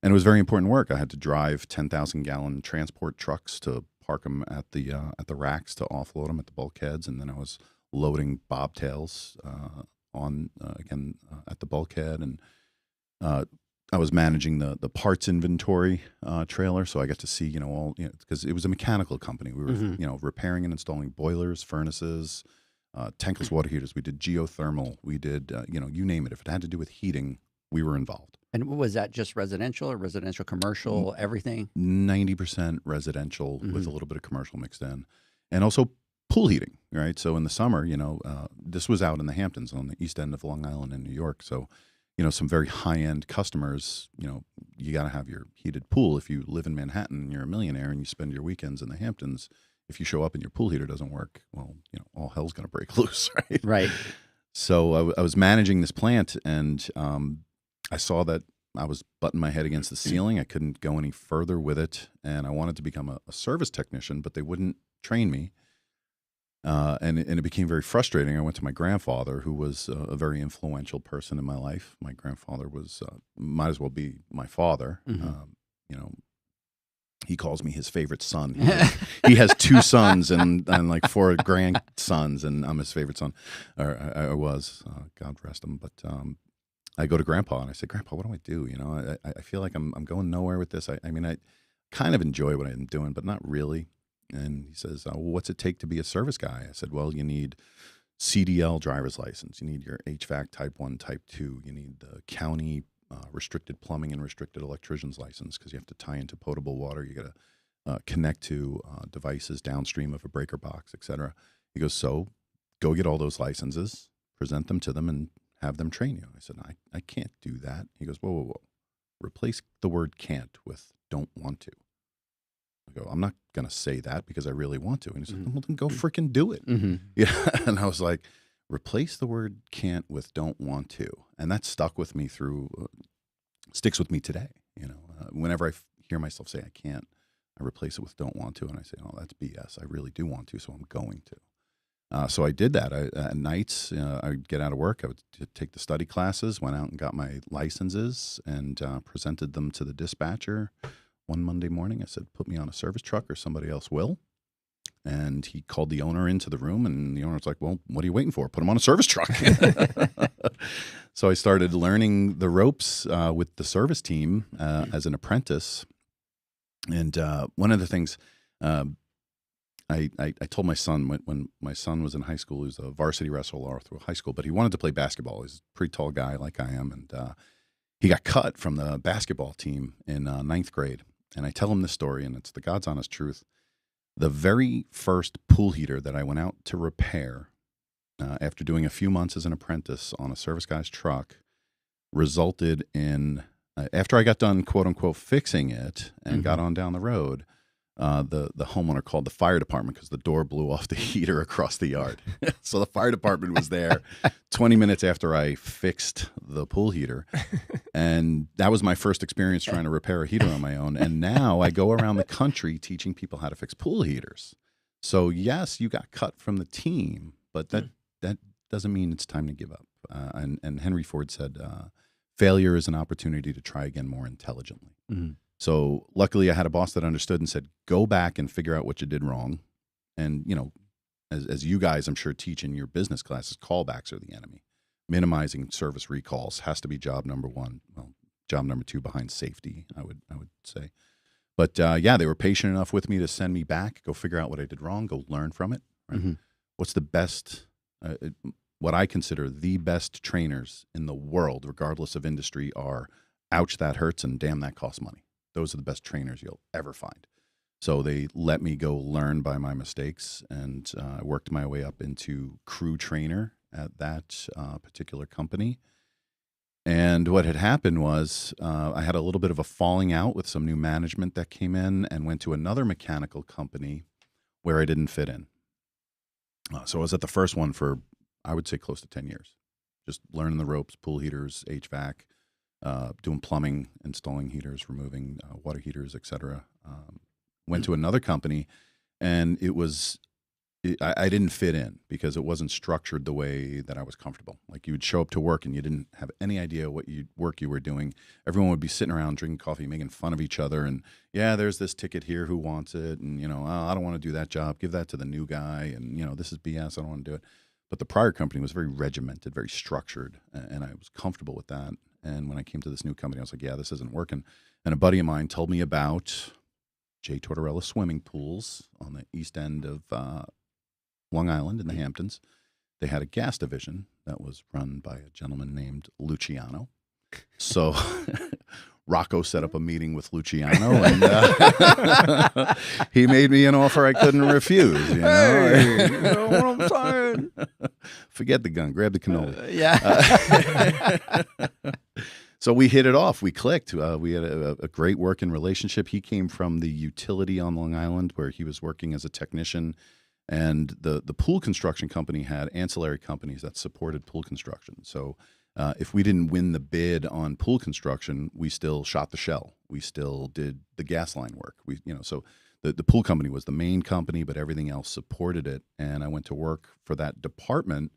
And it was very important work. I had to drive 10,000-gallon transport trucks to park them at the racks to offload them at the bulkheads. And then I was loading bobtails at the bulkhead. And I was managing the parts inventory trailer. So I got to see, because it was a mechanical company. We were, repairing and installing boilers, furnaces, tankless water heaters. We did geothermal. We did, you name it. If it had to do with heating, we were involved. And was that just residential or residential, commercial, everything? 90% residential with a little bit of commercial mixed in. And also pool heating, right? So in the summer, this was out in the Hamptons on the east end of Long Island in New York. So, some very high-end customers, you got to have your heated pool. If you live in Manhattan and you're a millionaire and you spend your weekends in the Hamptons, if you show up and your pool heater doesn't work, well, all hell's going to break loose, right? Right. So I was managing this plant, and I saw that I was butting my head against the ceiling. I couldn't go any further with it, and I wanted to become a service technician, but they wouldn't train me. And it became very frustrating. I went to my grandfather, who was a very influential person in my life. My grandfather was might as well be my father. He calls me his favorite son. He has 2 sons and like 4 grandsons, and I'm his favorite son, or I was. God rest him. But I go to Grandpa and I say, "Grandpa, what do I do? I feel like I'm going nowhere with this. I kind of enjoy what I'm doing, but not really." And he says, "Well, what's it take to be a service guy?" I said, "Well, you need CDL driver's license. You need your HVAC type 1, type 2. You need the county restricted plumbing and restricted electrician's license, because you have to tie into potable water. You got to connect to devices downstream of a breaker box, etc." He goes, "So go get all those licenses, present them to them, and have them train you." I said, I can't do that." He goes, whoa. Replace the word can't with don't want to. I go, "I'm not going to say that because I really want to." And he said, "Well, then go freaking do it." Yeah. And I was like, replace the word can't with don't want to. And that stuck with me sticks with me today. Whenever I hear myself say I can't, I replace it with don't want to. And I say, "Oh, that's BS. I really do want to, so I'm going to." So I did that. At nights, I'd get out of work. I would take the study classes, went out and got my licenses, and presented them to the dispatcher. One Monday morning, I said, "Put me on a service truck or somebody else will." And he called the owner into the room, and the owner's like, "Well, what are you waiting for? Put him on a service truck." So I started learning the ropes with the service team as an apprentice. And one of the things I told my son when my son was in high school, he was a varsity wrestler all through high school, but he wanted to play basketball. He's a pretty tall guy like I am, and he got cut from the basketball team in 9th grade. And I tell him this story, and it's the God's honest truth. The very first pool heater that I went out to repair after doing a few months as an apprentice on a service guy's truck resulted in, after I got done, quote unquote, fixing it and got on down the road, the homeowner called the fire department because the door blew off the heater across the yard. So the fire department was there 20 minutes after I fixed the pool heater. And that was my first experience trying to repair a heater on my own. And now I go around the country teaching people how to fix pool heaters. So yes, you got cut from the team, but that doesn't mean it's time to give up. And Henry Ford said, failure is an opportunity to try again more intelligently. Mhm. So luckily I had a boss that understood and said, go back and figure out what you did wrong. And, as you guys, I'm sure, teach in your business classes, callbacks are the enemy. Minimizing service recalls has to be job number one. Well, job number two behind safety, I would say. But they were patient enough with me to send me back, go figure out what I did wrong, go learn from it. Right? Mm-hmm. What's the best, what I consider the best trainers in the world, regardless of industry, are ouch, that hurts, and damn, that costs money. Those are the best trainers you'll ever find. So they let me go learn by my mistakes, and I worked my way up into crew trainer at that particular company. And what had happened was I had a little bit of a falling out with some new management that came in, and went to another mechanical company where I didn't fit in. So I was at the first one for, I would say, close to 10 years, just learning the ropes, pool heaters, HVAC, doing plumbing, installing heaters, removing water heaters, etc. Went to another company, and I didn't fit in because it wasn't structured the way that I was comfortable. Like, you would show up to work and you didn't have any idea what work you were doing. Everyone would be sitting around drinking coffee, making fun of each other. And yeah, there's this ticket here, who wants it? And, oh, I don't want to do that job. Give that to the new guy. And, this is BS. I don't want to do it. But the prior company was very regimented, very structured. And I was comfortable with that. And when I came to this new company, I was like, yeah, this isn't working. And a buddy of mine told me about J. Tortorella swimming pools on the east end of Long Island in the Hamptons. They had a gas division that was run by a gentleman named Luciano. So Rocco set up a meeting with Luciano, and he made me an offer I couldn't refuse. Hey, you know what I'm saying? Forget the gun, grab the cannoli. Yeah. So we hit it off. We clicked. We had a great working relationship. He came from the utility on Long Island, where he was working as a technician. And the pool construction company had ancillary companies that supported pool construction. So if we didn't win the bid on pool construction, we still shot the shell. We still did the gas line work. So the pool company was the main company, but everything else supported it. And I went to work for that department,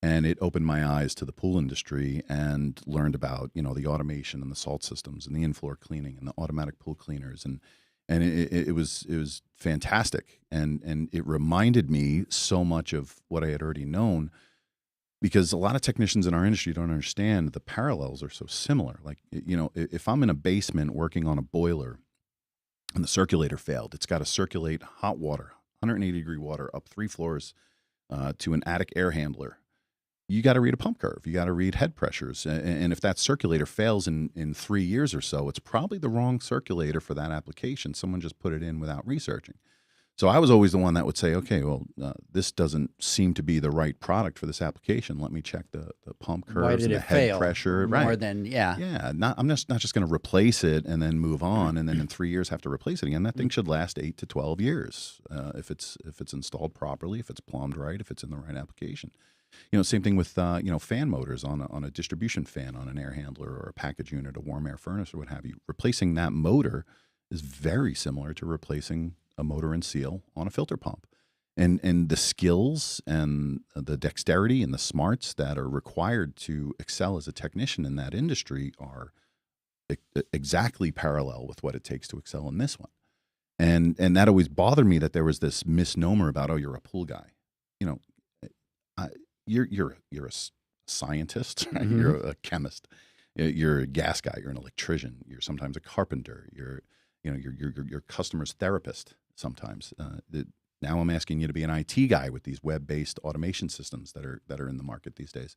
and it opened my eyes to the pool industry, and learned about, the automation and the salt systems and the in-floor cleaning and the automatic pool cleaners. And it was fantastic, and it reminded me so much of what I had already known, because a lot of technicians in our industry don't understand the parallels are so similar. Like, if I'm in a basement working on a boiler and the circulator failed, it's got to circulate hot water, 180-degree water, up 3 floors to an attic air handler. You got to read a pump curve. You got to read head pressures. And if that circulator fails in 3 years or so, it's probably the wrong circulator for that application. Someone just put it in without researching. So I was always the one that would say, okay, well, this doesn't seem to be the right product for this application. Let me check the pump curves. Why did and the it head fail? pressure. More Right. than, yeah. Yeah. I'm not just going to replace it and then move on, and then in 3 years have to replace it again. That thing should last 8 to 12 years if it's installed properly, if it's plumbed right, if it's in the right application. Same thing with fan motors on a distribution fan on an air handler or a package unit, a warm air furnace, or what have you. Replacing that motor is very similar to replacing a motor and seal on a filter pump. And the skills and the dexterity and the smarts that are required to excel as a technician in that industry are exactly parallel with what it takes to excel in this one. And that always bothered me, that there was this misnomer about, oh, you're a pool guy. You're a scientist, right? Mm-hmm. You're a chemist, you're a gas guy, you're an electrician, you're sometimes a carpenter, you're your customer's therapist sometimes. Now I'm asking you to be an IT guy with these web-based automation systems that are in the market these days.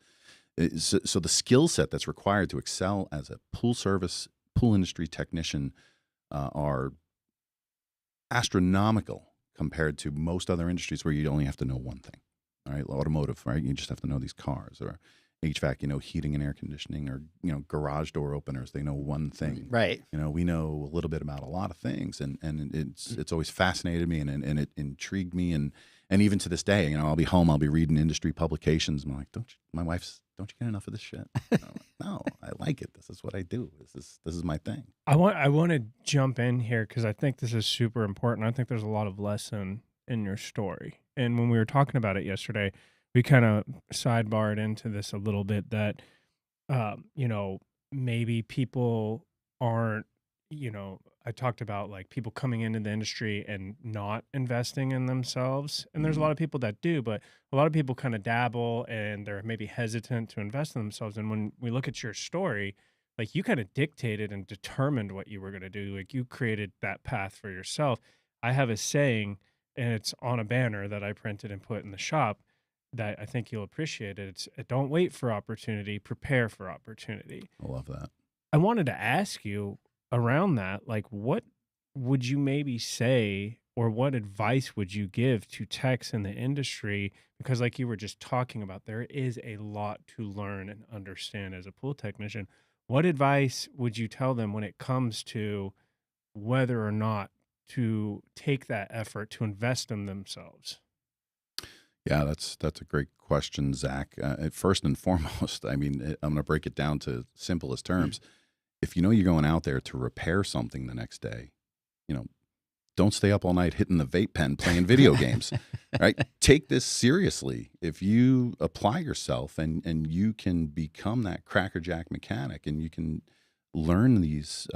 So the skill set that's required to excel as a pool industry technician are astronomical compared to most other industries where you only have to know one thing. All right, automotive, right? You just have to know these cars. Or HVAC, heating and air conditioning, or garage door openers. They know one thing, Right. We know a little bit about a lot of things, and it's always fascinated me, and it intrigued me, and even to this day, I'll be home, I'll be reading industry publications. I'm like, don't you get enough of this shit? No, I like it. This is what I do. This is my thing. I want to jump in here because I think this is super important. I think there's a lot of lesson in your story. And when we were talking about it yesterday, we kind of sidebarred into this a little bit that, you know, maybe people aren't, you know, I talked about like people coming into the industry and not investing in themselves. And there's a lot of people that do, but a lot of people kind of dabble and they're maybe hesitant to invest in themselves. And when we look at your story, like you kind of dictated and determined what you were going to do. Like you created that path for yourself. I have a saying, and it's on a banner that I printed and put in the shop that I think you'll appreciate it. It's don't wait for opportunity, prepare for opportunity. I love that. I wanted to ask you around that, like, what would you maybe say, or what advice would you give to techs in the industry? Because, like you were just talking about, there is a lot to learn and understand as a pool technician. What advice would you tell them when it comes to whether or not to take that effort to invest in themselves? Yeah, that's a great question, Zach. First and foremost, I mean, I'm going to break it down to simplest terms. If you know you're going out there to repair something the next day, you know, don't stay up all night hitting the vape pen playing video games, right? Take this seriously. If you apply yourself and you can become that crackerjack mechanic and you can learn these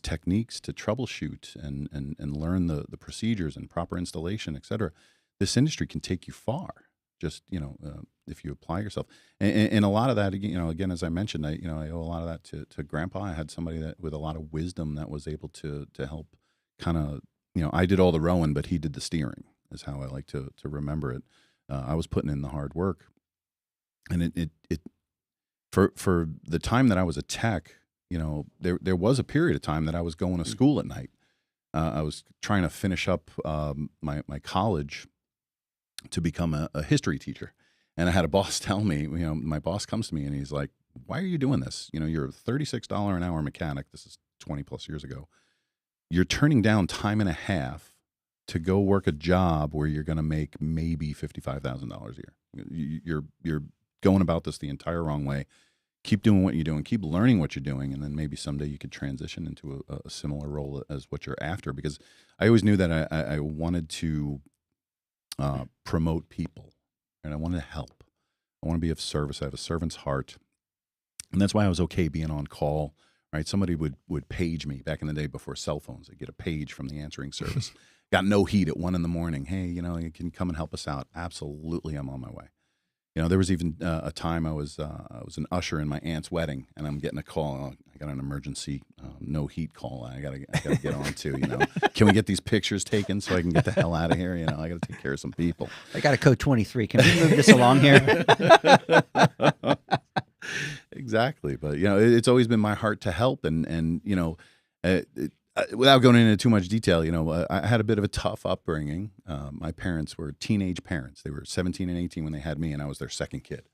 techniques to troubleshoot and learn the procedures and proper installation, et cetera, this industry can take you far. Just, you know, if you apply yourself, and a lot of that, you know, again, as I mentioned, I owe a lot of that to Grandpa. I had somebody that with a lot of wisdom that was able to help kind of, you know, I did all the rowing, but he did the steering, is how I like to remember it. I was putting in the hard work, and it for the time that I was a tech, you know, there was a period of time that I was going to school at night. I was trying to finish up my college to become a history teacher. And I had a boss tell me, you know, my boss comes to me and he's like, why are you doing this? You know, you're a $36 an hour mechanic. This is 20 plus years ago. You're turning down time and a half to go work a job where you're going to make maybe $55,000 a year. You're going about this the entire wrong way. Keep doing what you're doing. Keep learning what you're doing. And then maybe someday you could transition into a similar role as what you're after. Because I always knew that I wanted to promote people, and I wanted to help. I want to be of service. I have a servant's heart, and that's why I was okay being on call. Right, somebody would page me back in the day before cell phones. I'd get a page from the answering service. Got no heat at 1 a.m. Hey, you know, you can come and help us out. Absolutely, I'm on my way. You know, there was even a time I was an usher in my aunt's wedding, and I'm getting a call. I got an emergency no heat call. I gotta get on to. You know, can we get these pictures taken so I can get the hell out of here? You know, I gotta take care of some people. I got a code 23. Can we move this along here? Exactly, but you know, it's always been my heart to help, and you know, without going into too much detail, you know, I had a bit of a tough upbringing. My parents were teenage parents. They were 17 and 18 when they had me, and I was their second kid.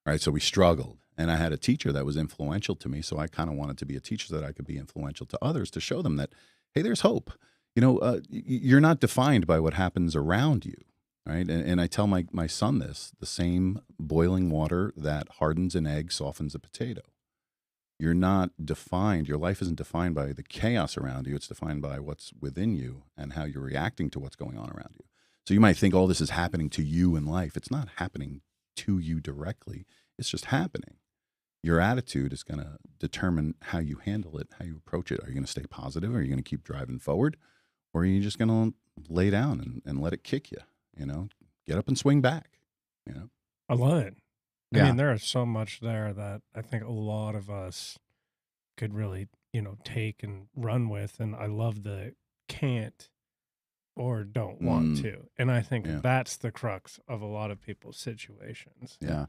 Right, so we struggled, and I had a teacher that was influential to me. So I kind of wanted to be a teacher so that I could be influential to others to show them that, hey, there's hope. You know, you're not defined by what happens around you. Right, and I tell my son this: the same boiling water that hardens an egg softens a potato. You're not defined, your life isn't defined by the chaos around you. It's defined by what's within you and how you're reacting to what's going on around you. So you might think, oh, this is happening to you in life. It's not happening to you directly. It's just happening. Your attitude is going to determine how you handle it, how you approach it. Are you going to stay positive? Are you going to keep driving forward? Or are you just going to lay down and let it kick you? You know, get up and swing back, you know? I love it. I Yeah. mean, there is so much there that I think a lot of us could really, you know, take and run with. And I love the can't or don't want to. And I think that's the crux of a lot of people's situations. Yeah.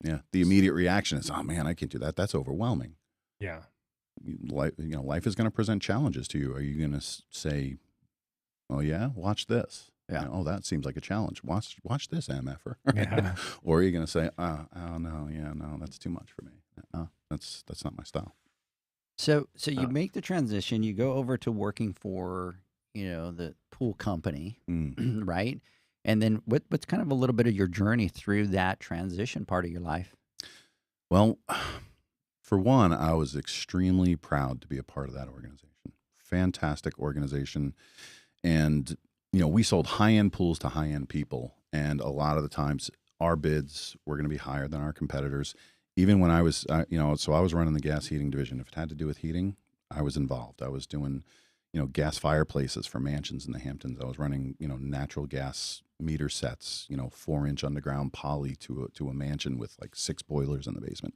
Yeah. The immediate reaction is, oh man, I can't do that. That's overwhelming. Yeah. Life is going to present challenges to you. Are you going to say, oh yeah, watch this? Yeah. You know, oh, that seems like a challenge. Watch this, MFer. Yeah. Or are you going to say, oh no, that's too much for me. That's not my style. So you make the transition. You go over to working for, you know, the pool company, right? And then what's kind of a little bit of your journey through that transition part of your life? Well, for one, I was extremely proud to be a part of that organization. Fantastic organization. And we sold high-end pools to high-end people, and a lot of the times our bids were going to be higher than our competitors. Even when I was, so I was running the gas heating division. If it had to do with heating, I was involved. I was doing, gas fireplaces for mansions in the Hamptons. I was running, natural gas meter sets, 4-inch underground poly to a mansion with like 6 boilers in the basement.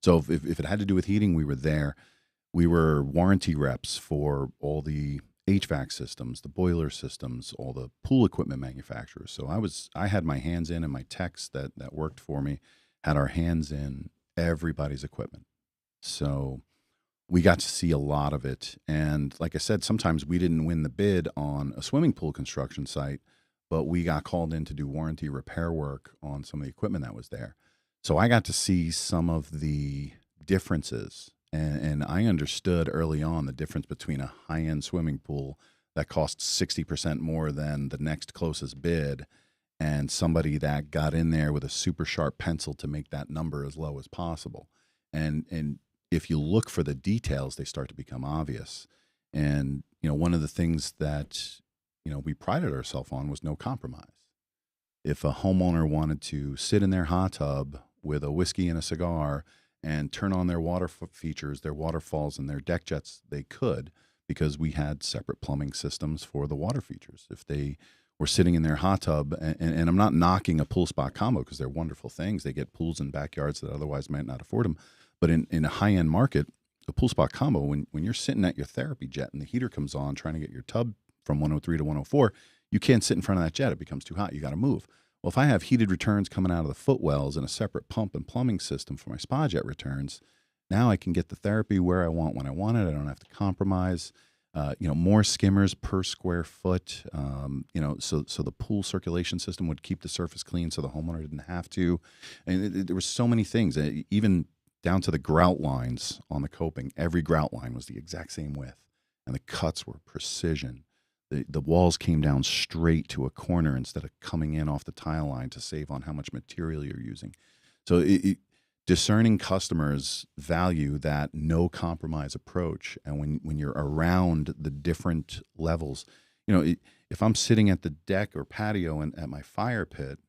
So if it had to do with heating, we were there. We were warranty reps for all the HVAC systems, the boiler systems, all the pool equipment manufacturers. So I had my hands in, and my techs that worked for me had our hands in everybody's equipment. So we got to see a lot of it. And like I said, sometimes we didn't win the bid on a swimming pool construction site, but we got called in to do warranty repair work on some of the equipment that was there. So I got to see some of the differences. And I understood early on the difference between a high-end swimming pool that costs 60% more than the next closest bid and somebody that got in there with a super sharp pencil to make that number as low as possible. And if you look for the details, they start to become obvious. And, one of the things that, we prided ourselves on was no compromise. If a homeowner wanted to sit in their hot tub with a whiskey and a cigar and turn on their water features, their waterfalls, and their deck jets, they could, because we had separate plumbing systems for the water features. If they were sitting in their hot tub, and I'm not knocking a pool spa combo because they're wonderful things. They get pools in backyards that otherwise might not afford them. But in a high-end market, a pool spa combo, when you're sitting at your therapy jet and the heater comes on trying to get your tub from 103 to 104, you can't sit in front of that jet. It becomes too hot. You got to move. Well, if I have heated returns coming out of the footwells and a separate pump and plumbing system for my spa jet returns, now I can get the therapy where I want when I want it. I don't have to compromise. More skimmers per square foot. So the pool circulation system would keep the surface clean, so the homeowner didn't have to. And there were so many things, even down to the grout lines on the coping. Every grout line was the exact same width, and the cuts were precision. The walls came down straight to a corner instead of coming in off the tile line to save on how much material you're using. So discerning customers value that no compromise approach. And when you're around the different levels, if I'm sitting at the deck or patio and at my fire pit,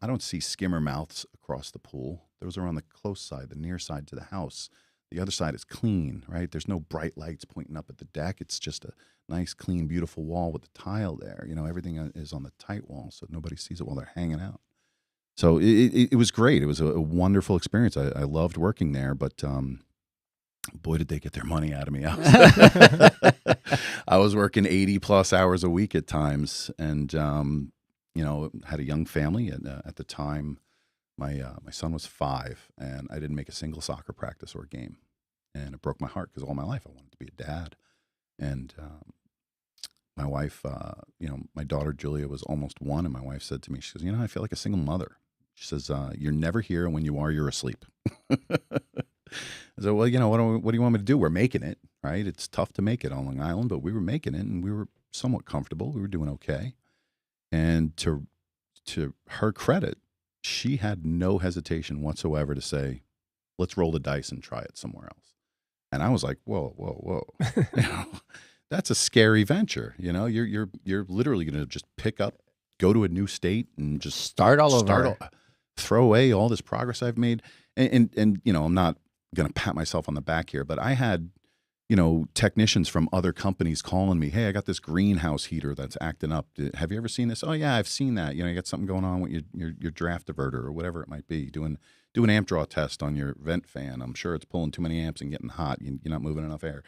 I don't see skimmer mouths across the pool. Those are on the close side, the near side to the house. The other side is clean, right? There's no bright lights pointing up at the deck. It's just a nice, clean, beautiful wall with the tile there. Everything is on the tight wall, so nobody sees it while they're hanging out. So it was great. It was a wonderful experience. I loved working there, but boy, did they get their money out of me. I was working 80-plus hours a week at times, and had a young family. At the time, my son was 5, and I didn't make a single soccer practice or game. And it broke my heart because all my life I wanted to be a dad. And my wife, my daughter Julia was almost 1, and my wife said to me, she goes, I feel like a single mother. She says, you're never here, and when you are, you're asleep. I said, well, what do you want me to do? We're making it, right? It's tough to make it on Long Island, but we were making it, and we were somewhat comfortable. We were doing okay. And to her credit, she had no hesitation whatsoever to say, let's roll the dice and try it somewhere else. And I was like, whoa. That's a scary venture. You're literally going to just pick up, go to a new state and just start all over. Throw away all this progress I've made. And I'm not going to pat myself on the back here, but I had, technicians from other companies calling me, hey, I got this greenhouse heater that's acting up. Have you ever seen this? Oh yeah, I've seen that. You got something going on with your draft diverter or whatever it might be. Do an amp draw test on your vent fan. I'm sure it's pulling too many amps and getting hot. You're not moving enough air.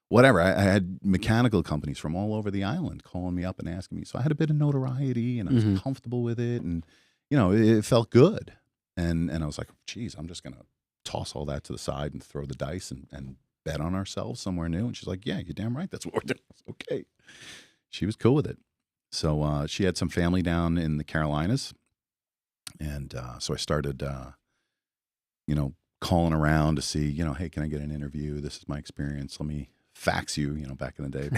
Whatever. I had mechanical companies from all over the island calling me up and asking me. So I had a bit of notoriety, and I was comfortable with it, and it felt good. And I was like, geez, I'm just gonna toss all that to the side and throw the dice and bet on ourselves somewhere new. And she's like, yeah, you're damn right. That's what we're doing. Okay. She was cool with it. So she had some family down in the Carolinas. And so I started, calling around to see, hey, can I get an interview? This is my experience. Let me fax you, back in the day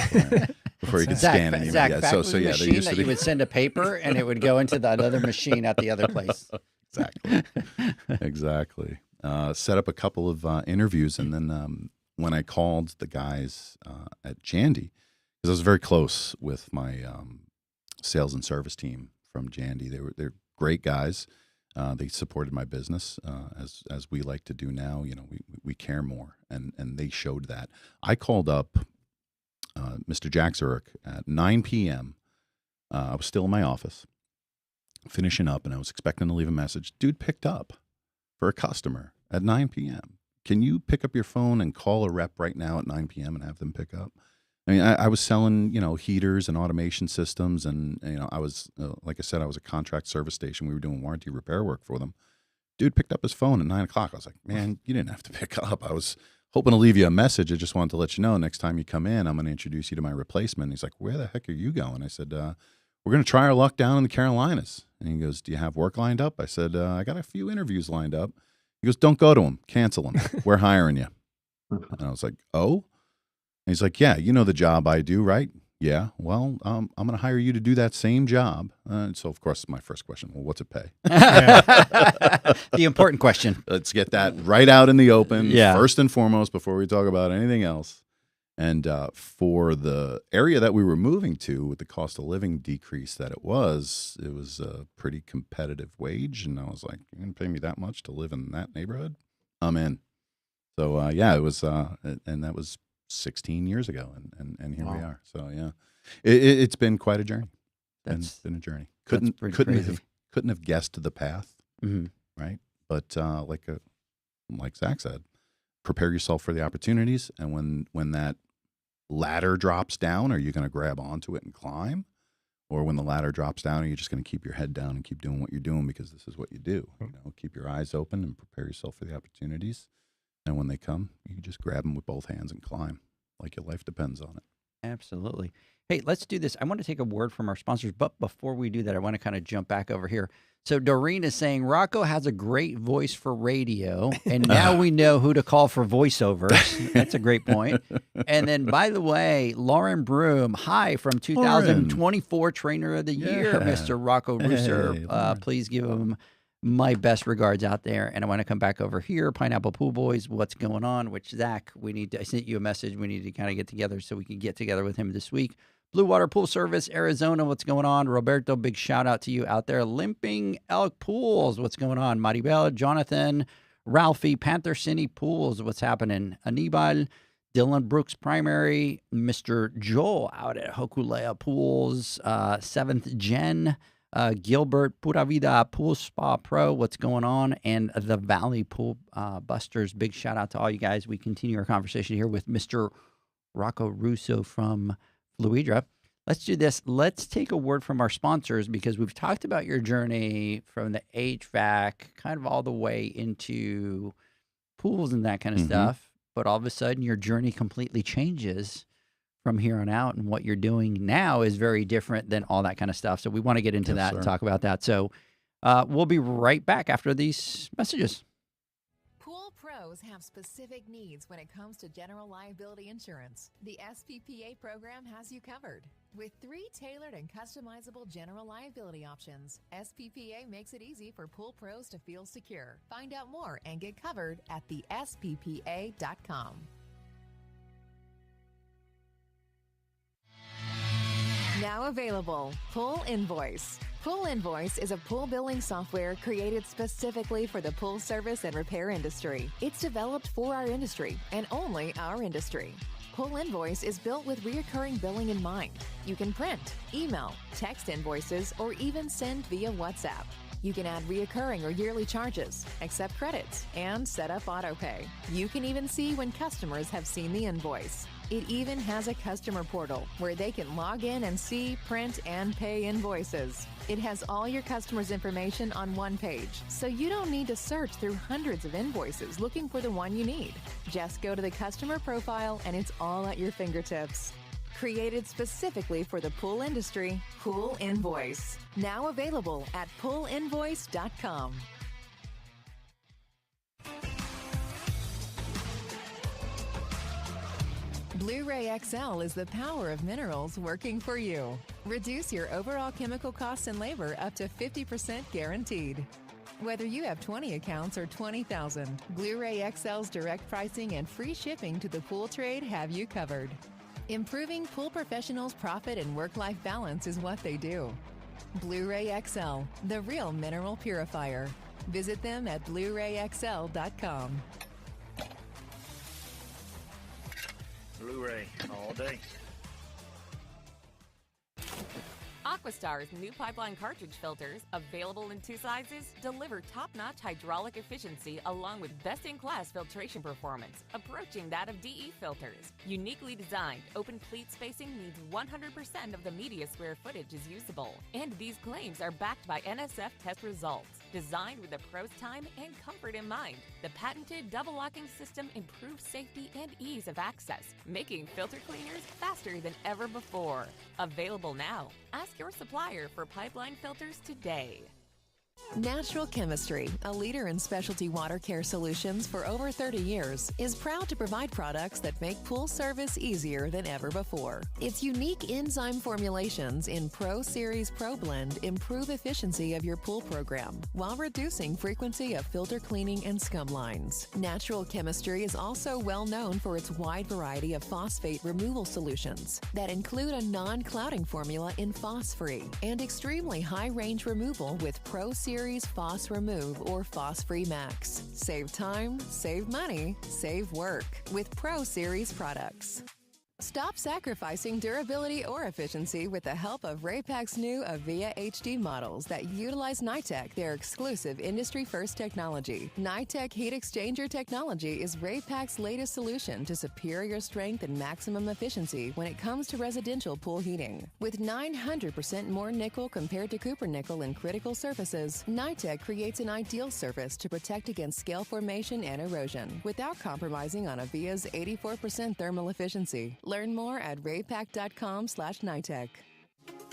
before you could scan anything. Zach, Yeah. fax was a They machine used that to you would send a paper and it would go into the other machine at the other place. Exactly. Set up a couple of interviews, and then when I called the guys at Jandy, because I was very close with my sales and service team from Jandy. They're great guys. They supported my business as we like to do now. You know, we care more, and they showed that. I called up Mr. Jack Zurich at 9 p.m. I was still in my office, finishing up, and I was expecting to leave a message. Dude picked up for a customer at 9 p.m. Can you pick up your phone and call a rep right now at 9 p.m. and have them pick up? I mean, I was selling, heaters and automation systems, and I was, like I said, I was a contract service station. We were doing warranty repair work for them. Dude picked up his phone at 9 o'clock. I was like, man, you didn't have to pick up. I was hoping to leave you a message. I just wanted to let you know next time you come in, I'm going to introduce you to my replacement. He's like, where the heck are you going? I said, we're going to try our luck down in the Carolinas. And he goes, do you have work lined up? I said, I got a few interviews lined up. He goes, don't go to them. Cancel them. We're hiring you. And I was like, oh? And he's like, yeah, you know the job I do, right? Yeah. Well, I'm going to hire you to do that same job. So, of course, my first question, well, what's it pay? The important question. Let's get that right out in the open, Yeah. first and foremost, before we talk about anything else. And for the area that we were moving to, with the cost of living decrease that it was a pretty competitive wage. And I was like, you're going to pay me that much to live in that neighborhood? I'm in. So, yeah, it was, and that was 16 years ago, and here we are. So, yeah, it's been quite a journey. It's been a journey. Couldn't have guessed the path, right? But like Zach said, prepare yourself for the opportunities, and when that ladder drops down, are you going to grab onto it and climb? Or when the ladder drops down, are you just going to keep your head down and keep doing what you're doing because this is what you do? Keep your eyes open and prepare yourself for the opportunities. And when they come, you just grab them with both hands and climb like your life depends on it. Absolutely. Hey, let's do this. I want to take a word from our sponsors, but before we do that, I want to kind of jump back over here. So Doreen is saying Rocco has a great voice for radio, and now we know who to call for voiceovers. That's a great point. And then, by the way, Lauren Broom, hi from 2024 Trainer of the Year, Mr. Rocco Russo. Hey, please give him my best regards out there. And I want to come back over here, Pineapple Pool Boys, what's going on? Which, Zach, I sent you a message. We need to kind of get together so we can get together with him this week. Blue Water Pool Service, Arizona, what's going on? Roberto, big shout out to you out there. Limping Elk Pools, what's going on? Maribel, Jonathan, Ralphie, Panther City Pools, what's happening? Anibal, Dylan Brooks Primary, Mr. Joel out at Hokulea Pools, 7th Gen, Gilbert, Pura Vida Pool Spa Pro, what's going on? And the Valley Pool Busters, big shout out to all you guys. We continue our conversation here with Mr. Rocco Russo from Fluidra. Let's do this. Let's take a word from our sponsors because we've talked about your journey from the HVAC kind of all the way into pools and that kind of stuff. But all of a sudden your journey completely changes from here on out, and what you're doing now is very different than all that kind of stuff. So we want to get into that and talk about that. So we'll be right back after these messages. Pool pros have specific needs when it comes to general liability insurance. The SPPA program has you covered. With 3 tailored and customizable general liability options, SPPA makes it easy for pool pros to feel secure. Find out more and get covered at thesppa.com. Now available, Pool Invoice. Pool Invoice is a pool billing software created specifically for the pool service and repair industry. It's developed for our industry and only our industry. Pool Invoice is built with recurring billing in mind. You can print, email, text invoices, or even send via WhatsApp. You can add reoccurring or yearly charges, accept credits, and set up autopay. You can even see when customers have seen the invoice. It even has a customer portal where they can log in and see, print, and pay invoices. It has all your customers' information on one page, so you don't need to search through hundreds of invoices looking for the one you need. Just go to the customer profile and it's all at your fingertips. Created specifically for the pool industry, Pool Invoice. Now available at poolinvoice.com. Blu-ray XL is the power of minerals working for you. Reduce your overall chemical costs and labor up to 50% guaranteed. Whether you have 20 accounts or 20,000, Blu-ray XL's direct pricing and free shipping to the pool trade have you covered. Improving pool professionals' profit and work-life balance is what they do. Blu-ray XL, the real mineral purifier. Visit them at BluRayXL.com. Blu-ray all day. Aquastar's new pipeline cartridge filters, available in 2 sizes, deliver top-notch hydraulic efficiency along with best-in-class filtration performance, approaching that of DE filters. Uniquely designed, open pleat spacing means 100% of the media square footage is usable. And these claims are backed by NSF test results. Designed with the pro's time and comfort in mind, the patented double locking system improves safety and ease of access, making filter cleaners faster than ever before. Available now. Ask your supplier for pipeline filters today. Natural Chemistry, a leader in specialty water care solutions for over 30 years, is proud to provide products that make pool service easier than ever before. Its unique enzyme formulations in Pro Series Pro Blend improve efficiency of your pool program while reducing frequency of filter cleaning and scum lines. Natural Chemistry is also well known for its wide variety of phosphate removal solutions that include a non-clouding formula in Phos-Free and extremely high-range removal with Pro Series Phos Remove or Phos-Free Max. Save time, save money, save work with Pro Series products. Stop sacrificing durability or efficiency with the help of Raypak's new Avia HD models that utilize NITEC, their exclusive industry-first technology. NITEC heat exchanger technology is Raypak's latest solution to superior strength and maximum efficiency when it comes to residential pool heating. With 900% more nickel compared to copper nickel in critical surfaces, NITEC creates an ideal surface to protect against scale formation and erosion without compromising on Avia's 84% thermal efficiency. Learn more at raypak.com/NITEC.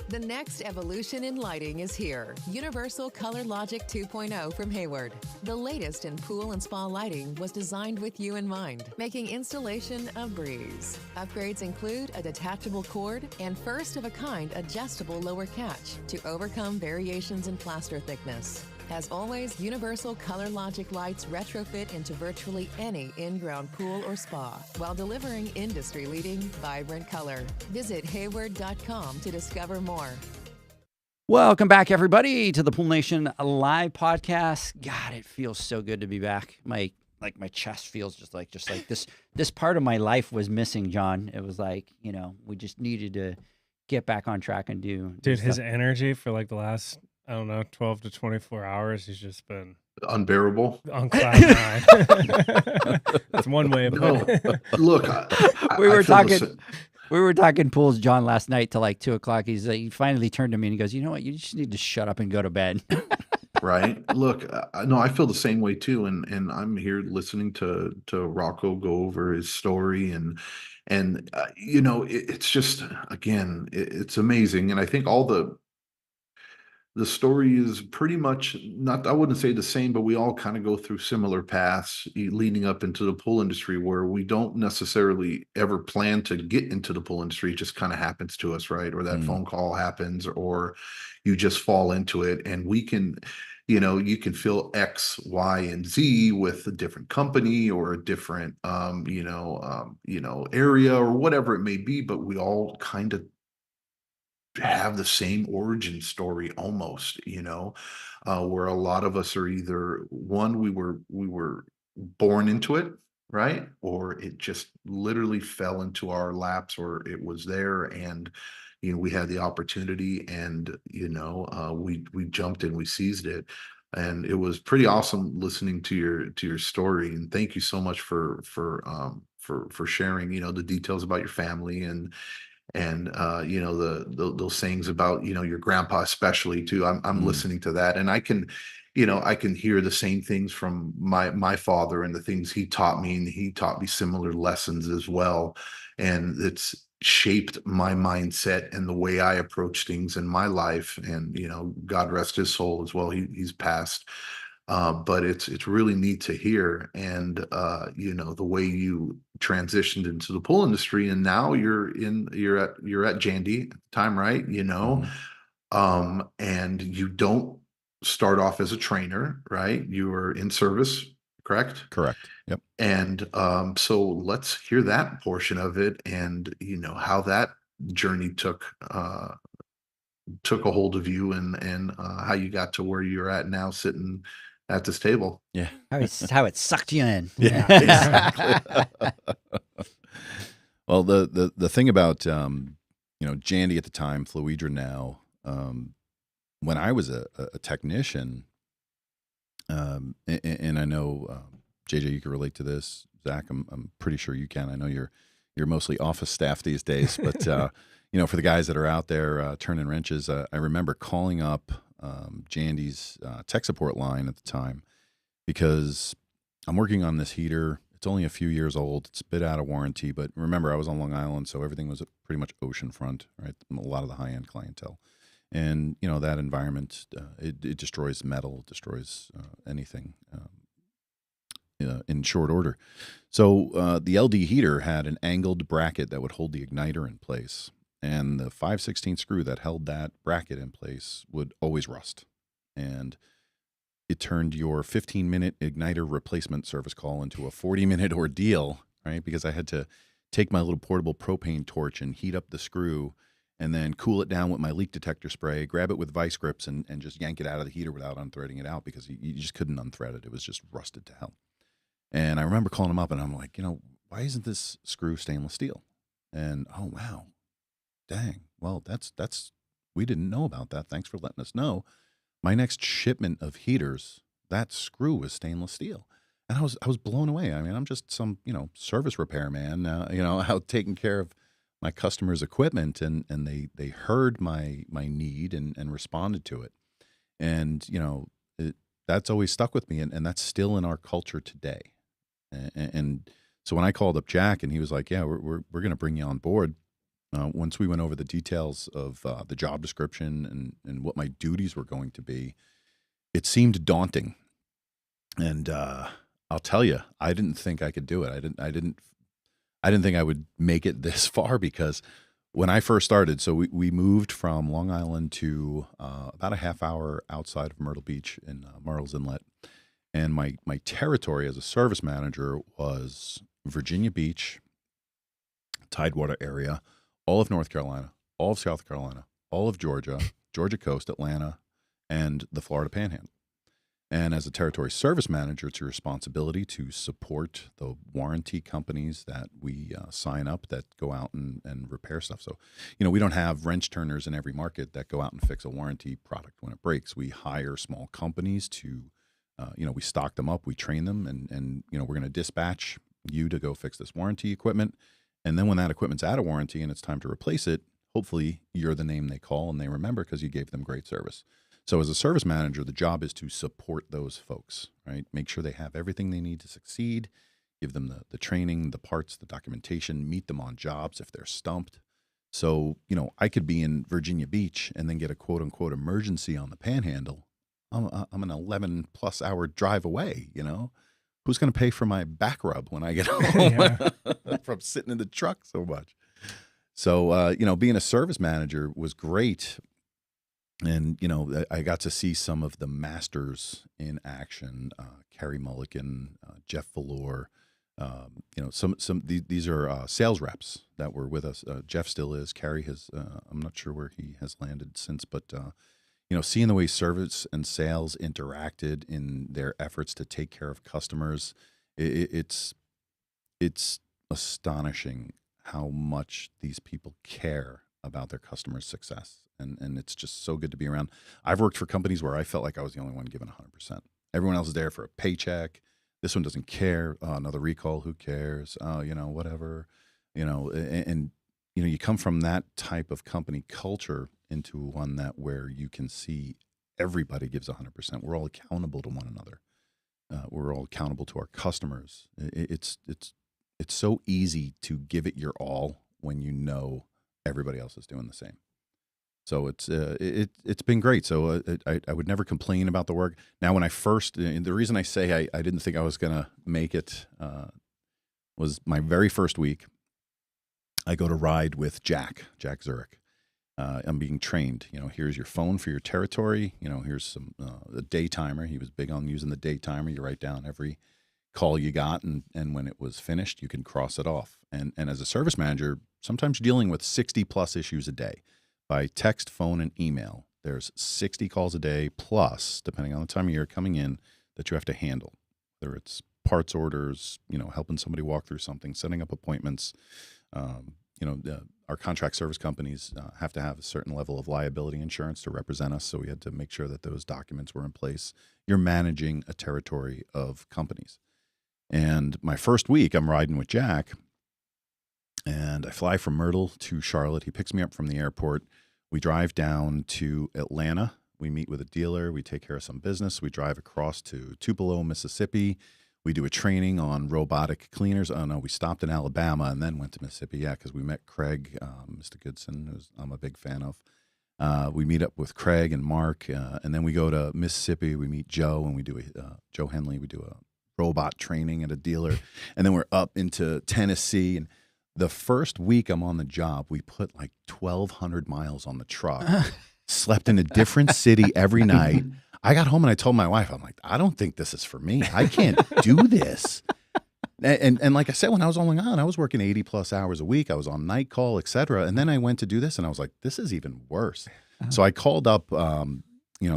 The next evolution in lighting is here. Universal Color Logic 2.0 from Hayward. The latest in pool and spa lighting was designed with you in mind, making installation a breeze. Upgrades include a detachable cord and first-of-a-kind adjustable lower catch to overcome variations in plaster thickness. As always, Universal Color Logic lights retrofit into virtually any in-ground pool or spa while delivering industry-leading, vibrant color. Visit Hayward.com to discover more. Welcome back, everybody, to the Pool Nation live podcast. God, it feels so good to be back. My chest feels just like this part of my life was missing, John. It was like, we just needed to get back on track and do Dude, stuff. his energy for like the last, 12 to 24 hours, he's just been Unbearable. on cloud nine. That's one way of No, putting it. look, We were I feel the talking- sa- We were talking pools, John, last night till like 2:00. He finally turned to me and he goes, "You know what? You just need to shut up and go to bed." Right. Look, no, I feel the same way too. And I'm here listening to Rocco go over his story it's just, again, it's amazing. And I think all the story is pretty much not, I wouldn't say the same, but we all kind of go through similar paths leading up into the pool industry where we don't necessarily ever plan to get into the pool industry. It just kind of happens to us, right? Or that phone call happens, or you just fall into it. And we can, you can feel X, Y, and Z with a different company or a different, area or whatever it may be, but we all kind of have the same origin story almost, where a lot of us are either one, we were born into it, right? Or it just literally fell into our laps, or it was there and we had the opportunity and we jumped in, we seized it. And it was pretty awesome listening to your story. And thank you so much for sharing, the details about your family and those sayings about your grandpa especially too. I'm listening to that, and I can hear the same things from my father and the things he taught me, and he taught me similar lessons as well, and it's shaped my mindset and the way I approach things in my life. And God rest his soul as well. He's passed. But it's really neat to hear, and the way you transitioned into the pool industry, and now you're at Jandy at the time, right? And you don't start off as a trainer, right? You were in service, correct? Correct. Yep. And so let's hear that portion of it, and how that journey took a hold of you, and how you got to where you're at now, sitting at this table. Yeah. How it sucked you in. Yeah. Exactly. Well, the thing about Jandy at the time, Fluidra now, when I was a technician, and I know JJ, you can relate to this. Zach, I'm pretty sure you can. I know you're mostly office staff these days, but for the guys that are out there turning wrenches, I remember calling up Jandy's tech support line at the time because I'm working on this heater. It's only a few years old. It's a bit out of warranty, but remember, I was on Long Island, so everything was pretty much oceanfront, right? A lot of the high-end clientele. And, that environment, it destroys metal, destroys anything in short order. So the LD heater had an angled bracket that would hold the igniter in place. And the 5/16 screw that held that bracket in place would always rust. And it turned your 15-minute igniter replacement service call into a 40-minute ordeal, right? Because I had to take my little portable propane torch and heat up the screw and then cool it down with my leak detector spray, grab it with vice grips, and just yank it out of the heater without unthreading it out because you just couldn't unthread it. It was just rusted to hell. And I remember calling him up, and I'm like, why isn't this screw stainless steel? And, oh, wow, dang. Well, that's we didn't know about that. Thanks for letting us know. My next shipment of heaters, that screw was stainless steel. And I was blown away. I mean, I'm just some, service repairman, out taking care of my customers' equipment, and they heard my need and responded to it. And, that's always stuck with me, and that's still in our culture today. And so when I called up Jack and he was like, yeah, we're going to bring you on board. Once we went over the details of the job description and what my duties were going to be, it seemed daunting. And I'll tell you, I didn't think I could do it. I didn't think I would make it this far, because when I first started, so we moved from Long Island to about a half hour outside of Myrtle Beach in Murrells Inlet. And my territory as a service manager was Virginia Beach, Tidewater area, all of North Carolina, all of South Carolina, all of Georgia, Georgia coast, Atlanta, and the Florida Panhandle. And as a territory service manager, it's your responsibility to support the warranty companies that we sign up that go out and repair stuff. So, we don't have wrench turners in every market that go out and fix a warranty product when it breaks. We hire small companies to, we stock them up, we train them, and we're going to dispatch you to go fix this warranty equipment. And then when that equipment's out of warranty and it's time to replace it, hopefully you're the name they call and they remember because you gave them great service. So as a service manager, the job is to support those folks, right? Make sure they have everything they need to succeed, give them the training, the parts, the documentation, meet them on jobs if they're stumped. So, I could be in Virginia Beach and then get a quote unquote emergency on the Panhandle. I'm an 11+ hour drive away, Who's going to pay for my back rub when I get home from sitting in the truck so much? So, being a service manager was great. And, I got to see some of the masters in action, Carrie Mulligan, Jeff Valor, these are sales reps that were with us. Jeff still is. Carrie has, I'm not sure where he has landed since, but, seeing the way service and sales interacted in their efforts to take care of customers, it's astonishing how much these people care about their customers' success. And it's just so good to be around. I've worked for companies where I felt like I was the only one giving 100%. Everyone else is there for a paycheck. This one doesn't care. Oh, another recall, who cares? Oh, whatever. And you come from that type of company culture into one where you can see everybody gives 100%. We're all accountable to one another. We're all accountable to our customers. It's so easy to give it your all when everybody else is doing the same. So it's been great. So I would never complain about the work. Now, when I first, the reason I say I didn't think I was going to make it was my very first week. I go to ride with Jack Zurich. I'm being trained. Here's your phone for your territory. Here's a day timer. He was big on using the day timer. You write down every call you got, and when it was finished, you can cross it off. And as a service manager, sometimes you're dealing with 60 plus issues a day by text, phone, and email. There's 60 calls a day plus, depending on the time of year coming in, that you have to handle. Whether it's parts orders, helping somebody walk through something, setting up appointments. Our contract service companies have to have a certain level of liability insurance to represent us, so we had to make sure that those documents were in place. You're managing a territory of companies. And my first week, I'm riding with Jack, and I fly from Myrtle to Charlotte. He picks me up from the airport. We drive down to Atlanta. We meet with a dealer. We take care of some business. We drive across to Tupelo, Mississippi. We do a training on robotic cleaners. Oh, no, we stopped in Alabama and then went to Mississippi. Yeah, because we met Craig, Mr. Goodson, who I'm a big fan of. We meet up with Craig and Mark, and then we go to Mississippi. We meet Joe, and we do Joe Henley. We do a robot training at a dealer. And then we're up into Tennessee. And the first week I'm on the job, we put like 1,200 miles on the truck, slept in a different city every night. I got home and I told my wife, I'm like, I don't think this is for me. I can't do this. And like I said, when I was on Long Island, I was working 80 plus hours a week. I was on night call, et cetera. And then I went to do this and I was like, this is even worse. So I called up, the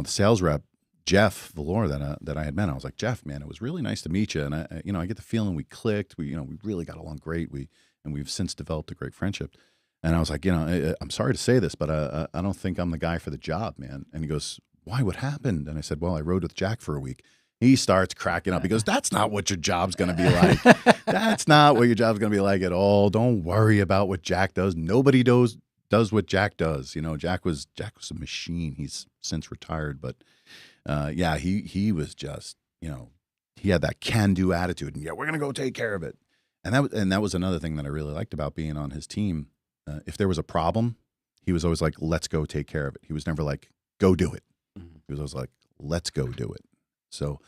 sales rep, Jeff Valor that I had met. I was like, Jeff, man, it was really nice to meet you. And I get the feeling we clicked. We really got along great. We've since developed a great friendship. And I was like, I'm sorry to say this, but I don't think I'm the guy for the job, man. And he goes, why? What happened? And I said, well, I rode with Jack for a week. He starts cracking up. He goes, that's not what your job's going to be like. That's not what your job's going to be like at all. Don't worry about what Jack does. Nobody does what Jack does. Jack was a machine. He's since retired, but he was just, he had that can-do attitude. And yeah, we're going to go take care of it. And that was another thing that I really liked about being on his team. If there was a problem, he was always like, let's go take care of it. He was never like, go do it. He was always like, let's go do it. So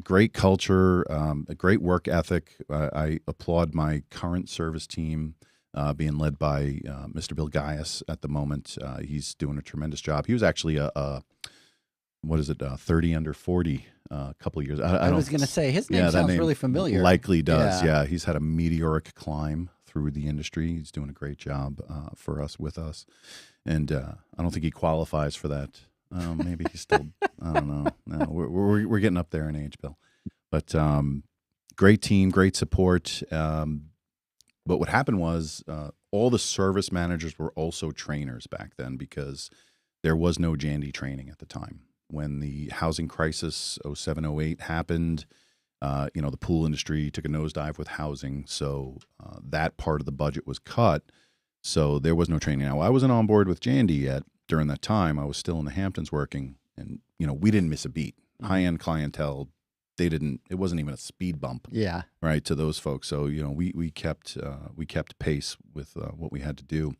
great culture, a great work ethic. I applaud my current service team being led by Mr. Bill Gaius at the moment. He's doing a tremendous job. He was actually a 30 under 40 a couple of years. I was going to say, his name sounds really familiar. Likely does, yeah. He's had a meteoric climb through the industry. He's doing a great job for us, with us. And I don't think he qualifies for that. Maybe he's still, I don't know. No, we're getting up there in age, Bill. But great team, great support. But what happened was all the service managers were also trainers back then, because there was no Jandy training at the time. When the housing crisis 07, 08 happened, the pool industry took a nosedive with housing. So that part of the budget was cut. So there was no training. Now, I wasn't on board with Jandy yet. During that time, I was still in the Hamptons working, and we didn't miss a beat. High-end clientele, it wasn't even a speed bump, right, to those folks. So we kept pace with what we had to do.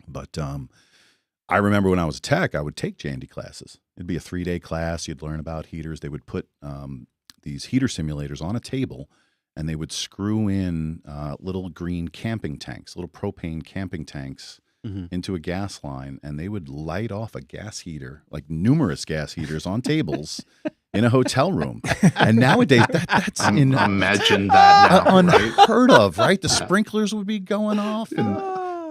But I remember when I was a tech, I would take Jandy classes. It'd be a 3-day class. You'd learn about heaters. They would put these heater simulators on a table, and they would screw in little green camping tanks, little propane camping tanks, into a gas line, and they would light off a gas heater, like numerous gas heaters on tables in a hotel room. And nowadays, that's imagine that now, unheard of, right? The sprinklers would be going off, and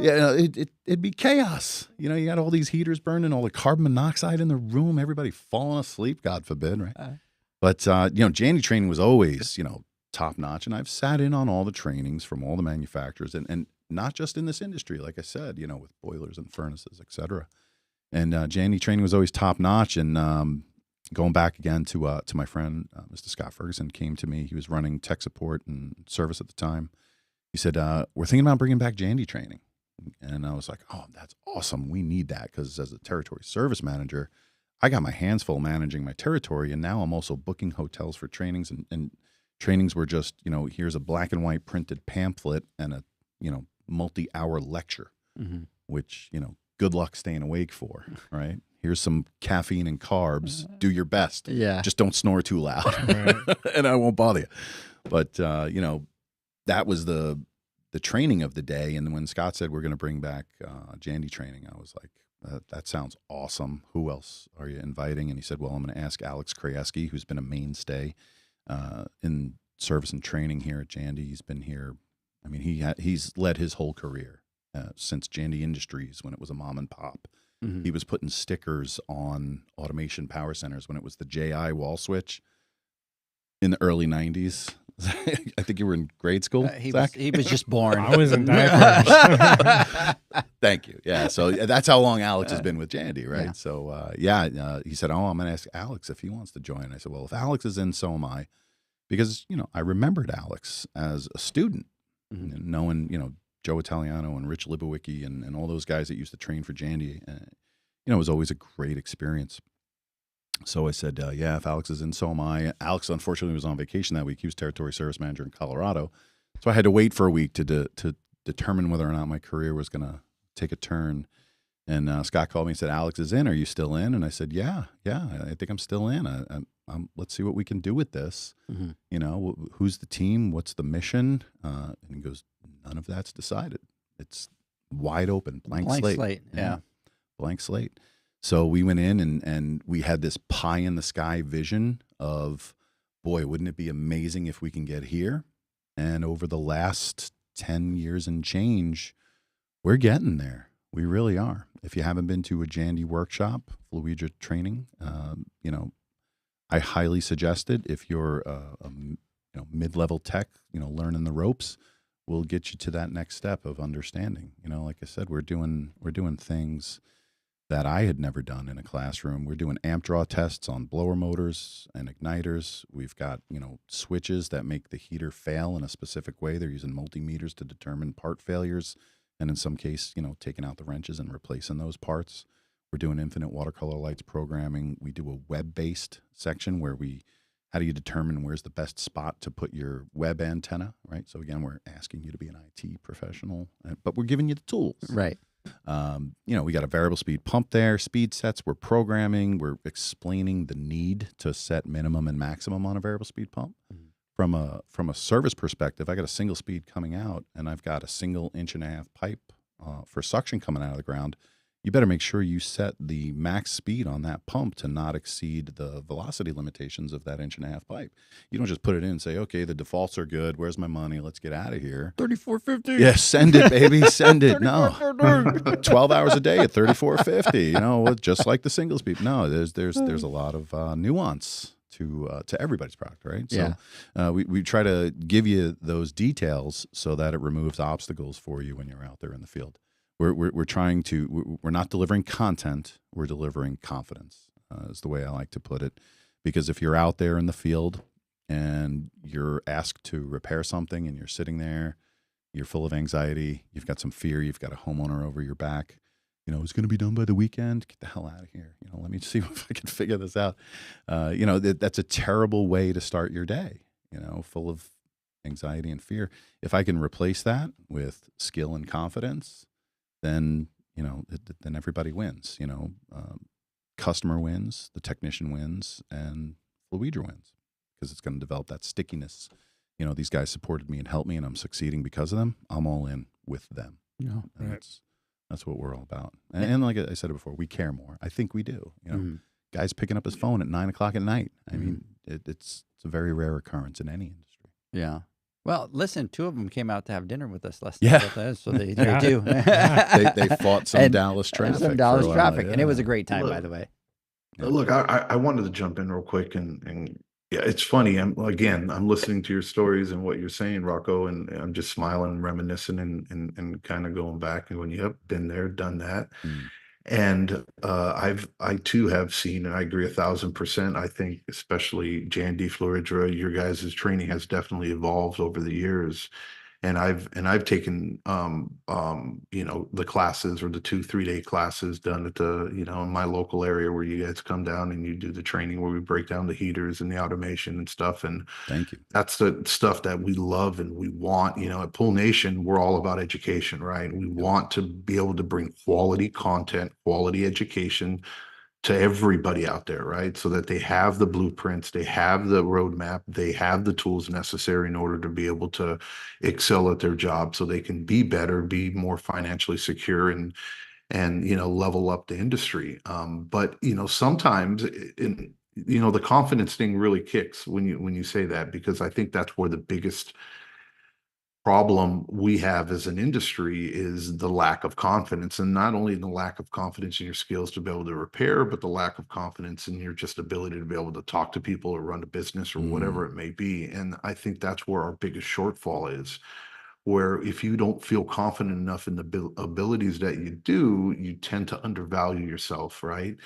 it'd be chaos. You got all these heaters burning, all the carbon monoxide in the room, everybody falling asleep, God forbid, right? But Jandy training was always top notch, and I've sat in on all the trainings from all the manufacturers, and not just in this industry, like I said, with boilers and furnaces, et cetera. And Jandy training was always top notch. And going back again to my friend, Mr. Scott Ferguson, came to me. He was running tech support and service at the time. He said, we're thinking about bringing back Jandy training. And I was like, oh, that's awesome. We need that, because as a territory service manager, I got my hands full managing my territory. And now I'm also booking hotels for trainings. And trainings were just, here's a black and white printed pamphlet and a, multi-hour lecture, which, good luck staying awake for, right? Here's some caffeine and carbs. Do your best. Yeah. Just don't snore too loud, right? And I won't bother you. But, that was the training of the day. And when Scott said we're going to bring back Jandy training, I was like, that sounds awesome. Who else are you inviting? And he said, well, I'm going to ask Alex Krajewski, who's been a mainstay in service and training here at Jandy. He's been here. I mean, he's led his whole career since Jandy Industries when it was a mom and pop. Mhm. He was putting stickers on automation power centers when it was the JI wall switch in the early 90s. I think you were in grade school, Zach? He was just born. I was in diapers. Thank you. Yeah, so that's how long Alex has been with Jandy, right? Yeah. So, he said, I'm going to ask Alex if he wants to join. I said, well, if Alex is in, so am I. Because, I remembered Alex as a student, Mhm. knowing, Joe Italiano and Rich Libowicki and all those guys that used to train for Jandy. It was always a great experience. So I said, if Alex is in, so am I. Alex, unfortunately, was on vacation that week. He was territory service manager in Colorado. So I had to wait for a week to determine whether or not my career was going to take a turn. And Scott called me and said, Alex is in. Are you still in? And I said, yeah, I think I'm still in. Let's see what we can do with this. Mhm. Who's the team? What's the mission? And he goes, none of that's decided. It's wide open, blank slate. Yeah. Blank slate. So we went in and we had this pie in the sky vision of, boy, wouldn't it be amazing if we can get here? And over the last 10 years and change, we're getting there. We really are. If you haven't been to a Jandy workshop, Fluidra training, I highly suggest it. If you're a mid-level tech, learning the ropes, we'll get you to that next step of understanding. Like I said, we're doing things that I had never done in a classroom. We're doing amp draw tests on blower motors and igniters. We've got, switches that make the heater fail in a specific way. They're using multimeters to determine part failures. And in some case, taking out the wrenches and replacing those parts. We're doing infinite watercolor lights programming. We do a web-based section where how do you determine where's the best spot to put your web antenna, right? So again, we're asking you to be an IT professional, but we're giving you the tools. Right. We got a variable speed pump there, speed sets. We're programming. We're explaining the need to set minimum and maximum on a variable speed pump. Mhm. From a service perspective, I got a single speed coming out, and I've got a 1.5 inch pipe for suction coming out of the ground. You better make sure you set the max speed on that pump to not exceed the velocity limitations of that 1.5 inch pipe. You don't just put it in and say, okay, the defaults are good. Where's my money? Let's get out of here. 3450. Yeah, send it, baby. Send it. No, 12 hours a day at 3450. Just like the single speed. No, there's a lot of nuance to everybody's product, right? So we try to give you those details so that it removes obstacles for you when you're out there in the field. We're trying to, we're not delivering content, we're delivering confidence, is the way I like to put it. Because if you're out there in the field and you're asked to repair something and you're sitting there, you're full of anxiety, you've got some fear, you've got a homeowner over your back, it's going to be done by the weekend. Get the hell out of here. Let me see if I can figure this out. That's a terrible way to start your day, full of anxiety and fear. If I can replace that with skill and confidence, then then everybody wins. Customer wins, the technician wins, and Fluidra wins because it's going to develop that stickiness. These guys supported me and helped me, and I'm succeeding because of them. I'm all in with them. Yeah, and that's what we're all about. And like I said before, we care more. I think we do. Guys picking up his phone at 9:00 at night. I mean, it's a very rare occurrence in any industry. Yeah. Well, listen, 2 of them came out to have dinner with us last Yeah. night. So they do. They fought some And- Dallas traffic. Some for Dallas a while, traffic. And it was a yeah. great time, Look. by the way. Yeah. Look, I wanted to jump in real quick and yeah, it's funny. I'm listening to your stories and what you're saying, Rocco, and I'm just smiling, reminiscing, and kind of going back and going, yep, been there, done that. Mm. And I too have seen, and I agree 1,000%. I think especially Jandy Fluidra, your guys' training has definitely evolved over the years. And I've taken the classes or the 2-3 day classes done at the in my local area where you guys come down and you do the training where we break down the heaters and the automation and stuff. And Thank you. that's the stuff that we love and we want. At Pool Nation, we're all about education, right? We want to be able to bring quality content, quality education to everybody out there, right? So that they have the blueprints, they have the roadmap, they have the tools necessary in order to be able to excel at their job so they can be better, be more financially secure and level up the industry. But sometimes in the confidence thing really kicks when you say that, because I think that's where the biggest problem we have as an industry is the lack of confidence, and not only the lack of confidence in your skills to be able to repair, but the lack of confidence in your just ability to be able to talk to people or run a business or whatever Mm, it may be. And I think that's where our biggest shortfall is, where if you don't feel confident enough in the abilities that you do, you tend to undervalue yourself, right?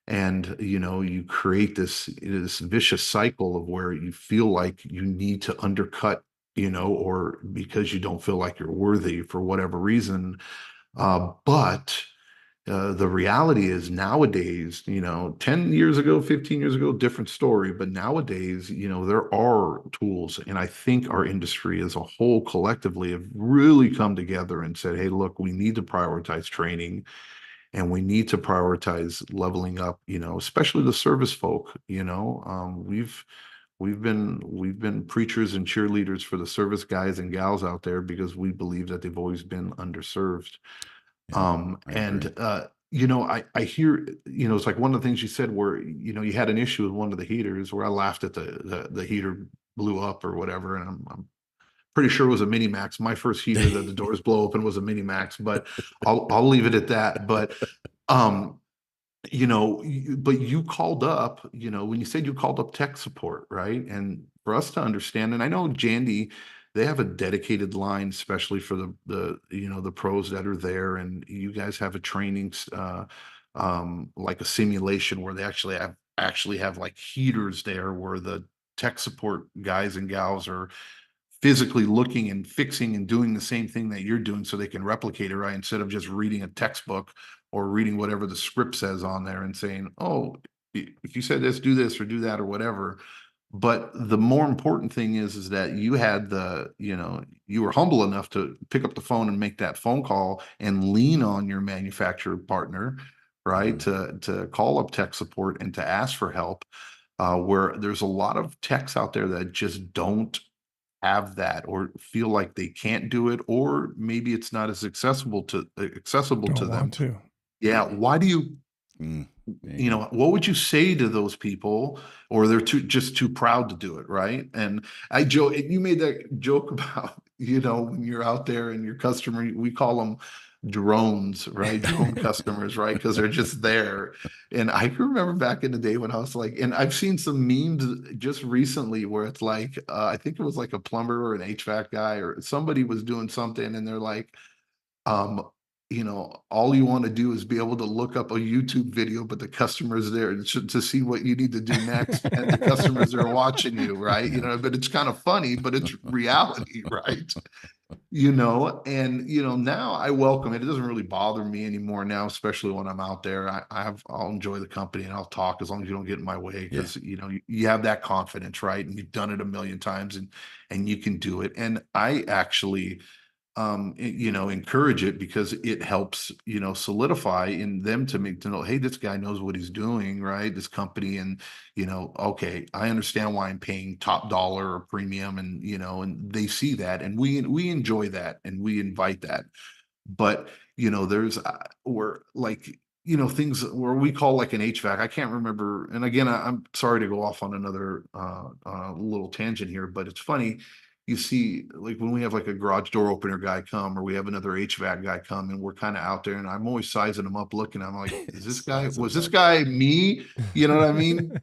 And you create this vicious cycle of where you feel like you need to undercut, or because you don't feel like you're worthy for whatever reason. But the reality is nowadays, 10 years ago, 15 years ago, different story. But nowadays, there are tools. And I think our industry as a whole collectively have really come together and said, hey, look, we need to prioritize training, and we need to prioritize leveling up, especially the service folk. We've been preachers and cheerleaders for the service guys and gals out there because we believe that they've always been underserved. yeah, I agree. And I hear, it's like one of the things you said where, you had an issue with one of the heaters where I laughed at the heater blew up or whatever. And I'm pretty sure it was a mini max. My first heater that the doors blow open was a mini max, but I'll leave it at that. But um, but you called up, when you said you called up tech support, right? And for us to understand, and I know Jandy, they have a dedicated line, especially for the pros that are there, and you guys have a training, like a simulation where they actually have like heaters there where the tech support guys and gals are physically looking and fixing and doing the same thing that you're doing so they can replicate it, right? Instead of just reading a textbook or reading whatever the script says on there and saying, oh, if you said this, do this or do that or whatever. But the more important thing is that you had you were humble enough to pick up the phone and make that phone call and lean on your manufacturer partner, right? Mhm. To call up tech support and to ask for help. Where there's a lot of techs out there that just don't have that or feel like they can't do it, or maybe it's not as accessible to Don't them. want to. Yeah, why do you Mm, there you go. what would you say to those people, or they're too proud to do it, right? And I joke, you made that joke about, when you're out there and your customer, we call them drones, right? Drone customers, right? Because they're just there. And I can remember back in the day when I was like, and I've seen some memes just recently where it's like, I think it was like a plumber or an HVAC guy or somebody was doing something, and they're like, um, all you want to do is be able to look up a YouTube video, but the customer's there to see what you need to do next, and the customers are watching you, right? Yeah, But it's kind of funny, but it's reality, right? And now I welcome it. It doesn't really bother me anymore now, especially when I'm out there. I'll enjoy the company and I'll talk as long as you don't get in my way, yeah, because you have that confidence, right? And you've done it a million times, and you can do it. And I actually encourage it because it helps, solidify in them to know, hey, this guy knows what he's doing, right? This company, and okay, I understand why I'm paying top dollar or premium, and and they see that, and we enjoy that, and we invite that. But there's where, like, things where we call like an HVAC. I can't remember. And again, I'm sorry to go off on another little tangent here, but it's funny. You see, like when we have like a garage door opener guy come, or we have another HVAC guy come, and we're kind of out there, and I'm always sizing them up, looking. I'm like, Sizing was them this up. guy me? You know what I mean?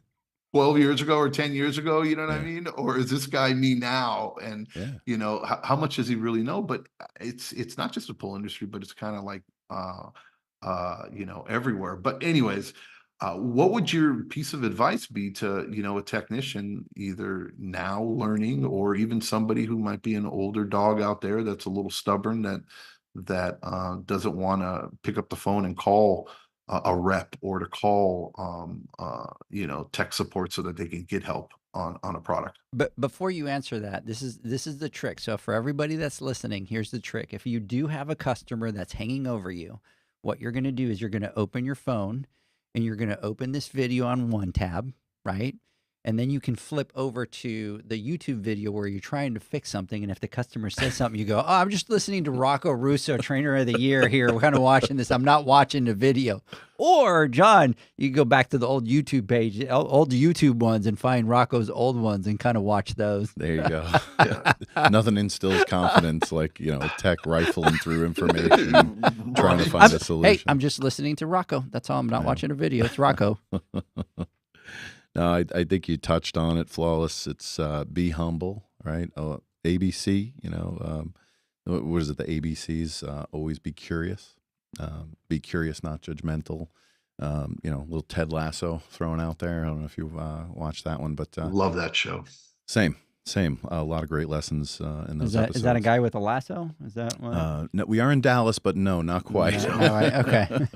12 years ago or 10 years ago, you know what I Yeah, mean? Or is this guy me now? And, yeah, how much does he really know? But it's not just a pool industry, but it's kind of like, everywhere. But anyways, what would your piece of advice be to, a technician, either now learning, or even somebody who might be an older dog out there that's a little stubborn, that doesn't want to pick up the phone and call a rep, or to call tech support so that they can get help on a product? But before you answer that, this is the trick. So for everybody that's listening, here's the trick. If you do have a customer that's hanging over you, what you're going to do is you're going to open your phone and you're going to open this video on one tab, right? and then you can flip over to the YouTube video where you're trying to fix something, and if the customer says something, you go, "Oh, I'm just listening to Rocco Russo, Trainer of the Year here. We're kind of watching this. I'm not watching the video." Or John, you go back to the old YouTube page, old YouTube ones, and find Rocco's old ones and kind of watch those. There you go. Nothing instills confidence like, tech rifling through information, trying to find a solution. Hey, I'm just listening to Rocco. That's all. I'm not watching a video. It's Rocco. No, I think you touched on it, Flawless. It's be humble, right? ABC, what is it? The ABCs, always be curious. Be curious, not judgmental. Little Ted Lasso thrown out there. I don't know if you've watched that one, but Love that show. Same. A lot of great lessons in those episodes. Is that a guy with a lasso? Is that one? No, we are in Dallas, but no, not quite. Okay.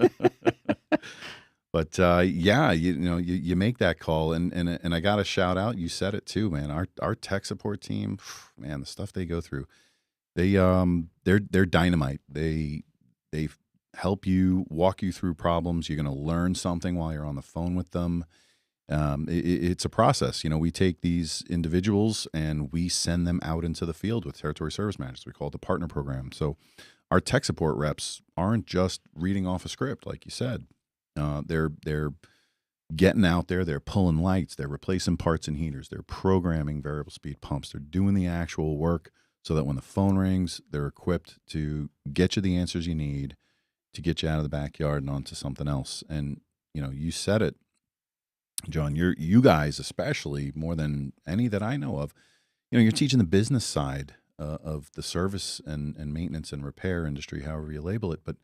But you make that call, and I got to shout out. You said it too, man. Our tech support team, man, the stuff they go through, they're dynamite. They help you, walk you through problems. You're going to learn something while you're on the phone with them. It's a process. We take these individuals and we send them out into the field with territory service managers. We call it the partner program. So our tech support reps aren't just reading off a script, like you said. They're getting out there. They're pulling lights. They're replacing parts and heaters. They're programming variable speed pumps. They're doing the actual work so that when the phone rings, they're equipped to get you the answers you need to get you out of the backyard and onto something else. And you said it, John. You guys, especially more than any that I know of, you're teaching the business side of the service and maintenance and repair industry, however you label it, but.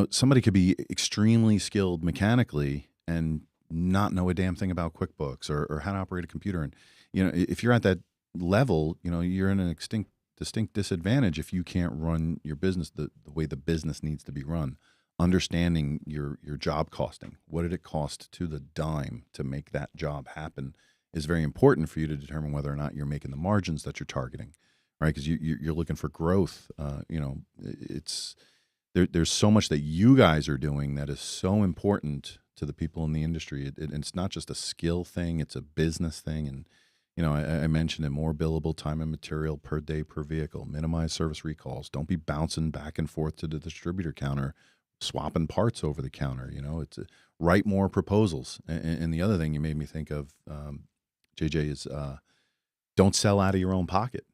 Somebody could be extremely skilled mechanically and not know a damn thing about QuickBooks or how to operate a computer. And, if you're at that level, you're in an distinct disadvantage if you can't run your business the way the business needs to be run. Understanding your job costing, what did it cost to the dime to make that job happen, is very important for you to determine whether or not you're making the margins that you're targeting, right? Because you're looking for growth. There's so much that you guys are doing that is so important to the people in the industry. It's not just a skill thing; it's a business thing. And I mentioned it: more billable time and material per day per vehicle. Minimize service recalls. Don't be bouncing back and forth to the distributor counter, swapping parts over the counter. It's write more proposals. And the other thing you made me think of, JJ, is don't sell out of your own pocket.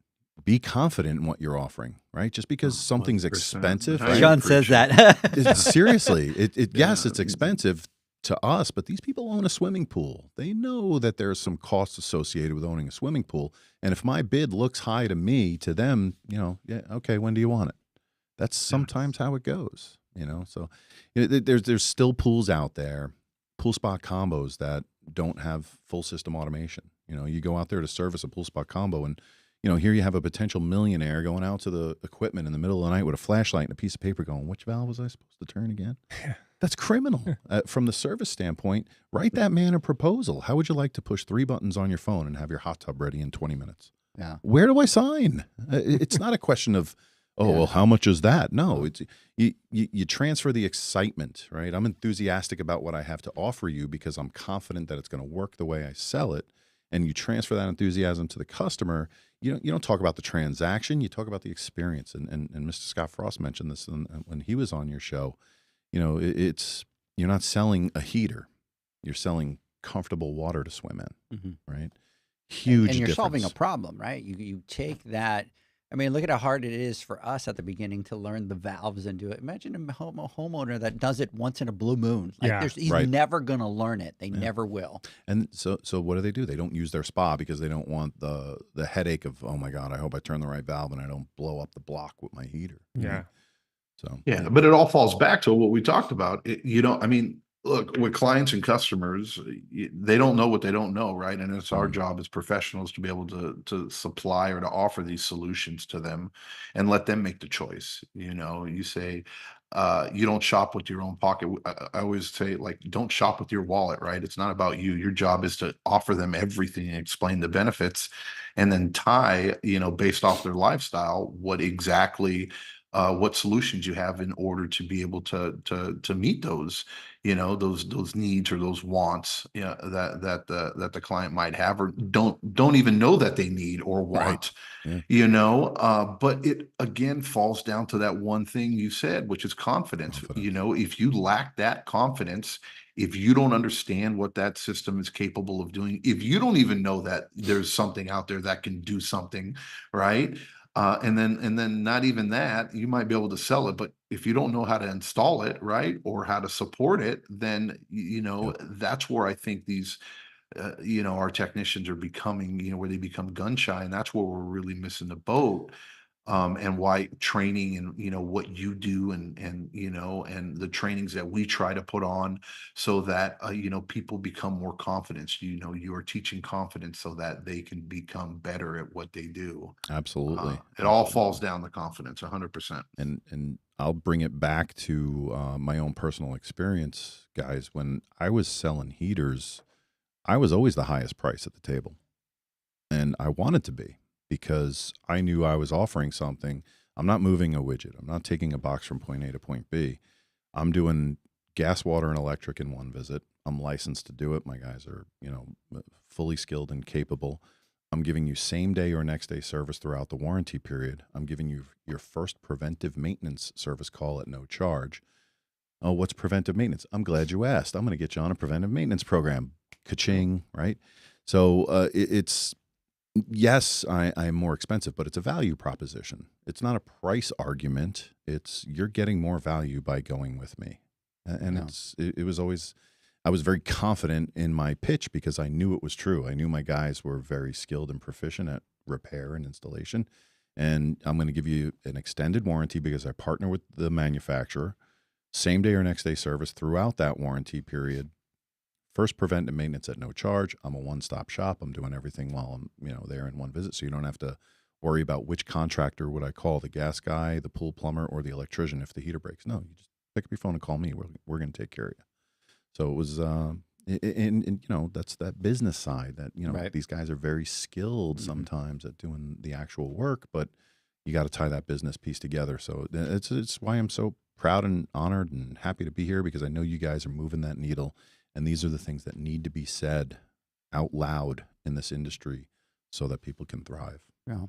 Be confident in what you're offering, right? Just because something's 100%. expensive. Right? John says that. Seriously, yes, it's expensive to us, but these people own a swimming pool. They know that there's some costs associated with owning a swimming pool. And if my bid looks high to me, to them, yeah, okay, when do you want it? That's sometimes how it goes, So there's still pools out there, pool spot combos that don't have full system automation. You go out there to service a pool spot combo and here you have a potential millionaire going out to the equipment in the middle of the night with a flashlight and a piece of paper going, which valve was I supposed to turn again? That's criminal. From the service standpoint, write that man a proposal. How would you like to push 3 buttons on your phone and have your hot tub ready in 20 minutes? Yeah. Where do I sign? It's not a question of, well, how much is that? No, it's you transfer the excitement, right? I'm enthusiastic about what I have to offer you because I'm confident that it's going to work the way I sell it. And you transfer that enthusiasm to the customer. You don't talk about the transaction. You talk about the experience. And Mr. Scott Frost mentioned this when he was on your show. It's you're not selling a heater. You're selling comfortable water to swim in, right? Huge and you're difference. solving a problem, right? You take that. I mean, look at how hard it is for us at the beginning to learn the valves and do it. Imagine a homeowner that does it once in a blue moon. He's never going to learn it. They never will. And so what do? They don't use their spa because they don't want the headache of, oh my God, I hope I turn the right valve and I don't blow up the block with my heater. Yeah. So But it all falls back to what we talked about. Look, with clients and customers, they don't know what they don't know, right? And it's our job as professionals to be able to supply or to offer these solutions to them and let them make the choice. You say, you don't shop with your own pocket. I always say, like, don't shop with your wallet, right? It's not about you. Your job is to offer them everything and explain the benefits and then tie, based off their lifestyle, what exactly what solutions you have in order to be able to meet those, those needs or those wants, that the client might have or don't even know that they need or Right. want. Yeah. But it again falls down to that one thing you said, which is confidence. Confidence. If you lack that confidence, if you don't understand what that system is capable of doing, if you don't even know that there's something out there that can do something, right? And then not even that, you might be able to sell it, but if you don't know how to install it, right, or how to support it, then Yep. that's where I think these our technicians are becoming, where they become gun shy, and that's where we're really missing the boat. And why training and what you do and the trainings that we try to put on so that people become more confident. You are teaching confidence so that they can become better at what they do. Absolutely. It all falls down to confidence, 100%. And I'll bring it back to my own personal experience, guys. When I was selling heaters, I was always the highest price at the table, and I wanted to be because I knew I was offering something. I'm not moving a widget. I'm not taking a box from point A to point B. I'm doing gas, water, and electric in one visit. I'm licensed to do it. My guys are, fully skilled and capable. I'm giving you same day or next day service throughout the warranty period. I'm giving you your first preventive maintenance service call at no charge. Oh, what's preventive maintenance? I'm glad you asked. I'm going to get you on a preventive maintenance program. Ka-ching, right? So it's, yes, I'm more expensive, but it's a value proposition. It's not a price argument. It's you're getting more value by going with me. And Yeah. it was always, I was very confident in my pitch because I knew it was true. I knew my guys were very skilled and proficient at repair and installation. And I'm going to give you an extended warranty because I partner with the manufacturer. Same day or next day service throughout that warranty period. First preventive maintenance at no charge. I'm a one-stop shop. I'm doing everything while I'm, there in one visit. So you don't have to worry about which contractor would I call, the gas guy, the pool plumber, or the electrician if the heater breaks. No, you just pick up your phone and call me. We're going to take care of you. So it was, and that's that business side that, Right. these guys are very skilled sometimes at doing the actual work, but you got to tie that business piece together. So it's why I'm so proud and honored and happy to be here because I know you guys are moving that needle. And these are the things that need to be said out loud in this industry so that people can thrive. Yeah.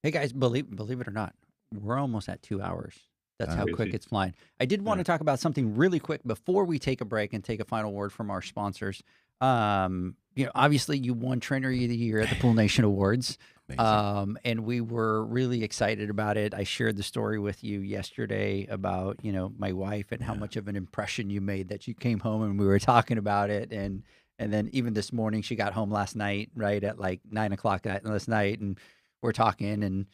Hey guys, believe it or not, we're almost at 2 hours. That's how quick Crazy. it's flying. I did want to talk about something really quick before we take a break and take a final word from our sponsors. Obviously you won Trainer of the Year at the Pool Nation Awards. Amazing. And we were really excited about it. I shared the story with you yesterday about, my wife and how much of an impression you made that you came home and we were talking about it. And then even this morning, she got home last night, right at like 9 o'clock last night. And we're talking and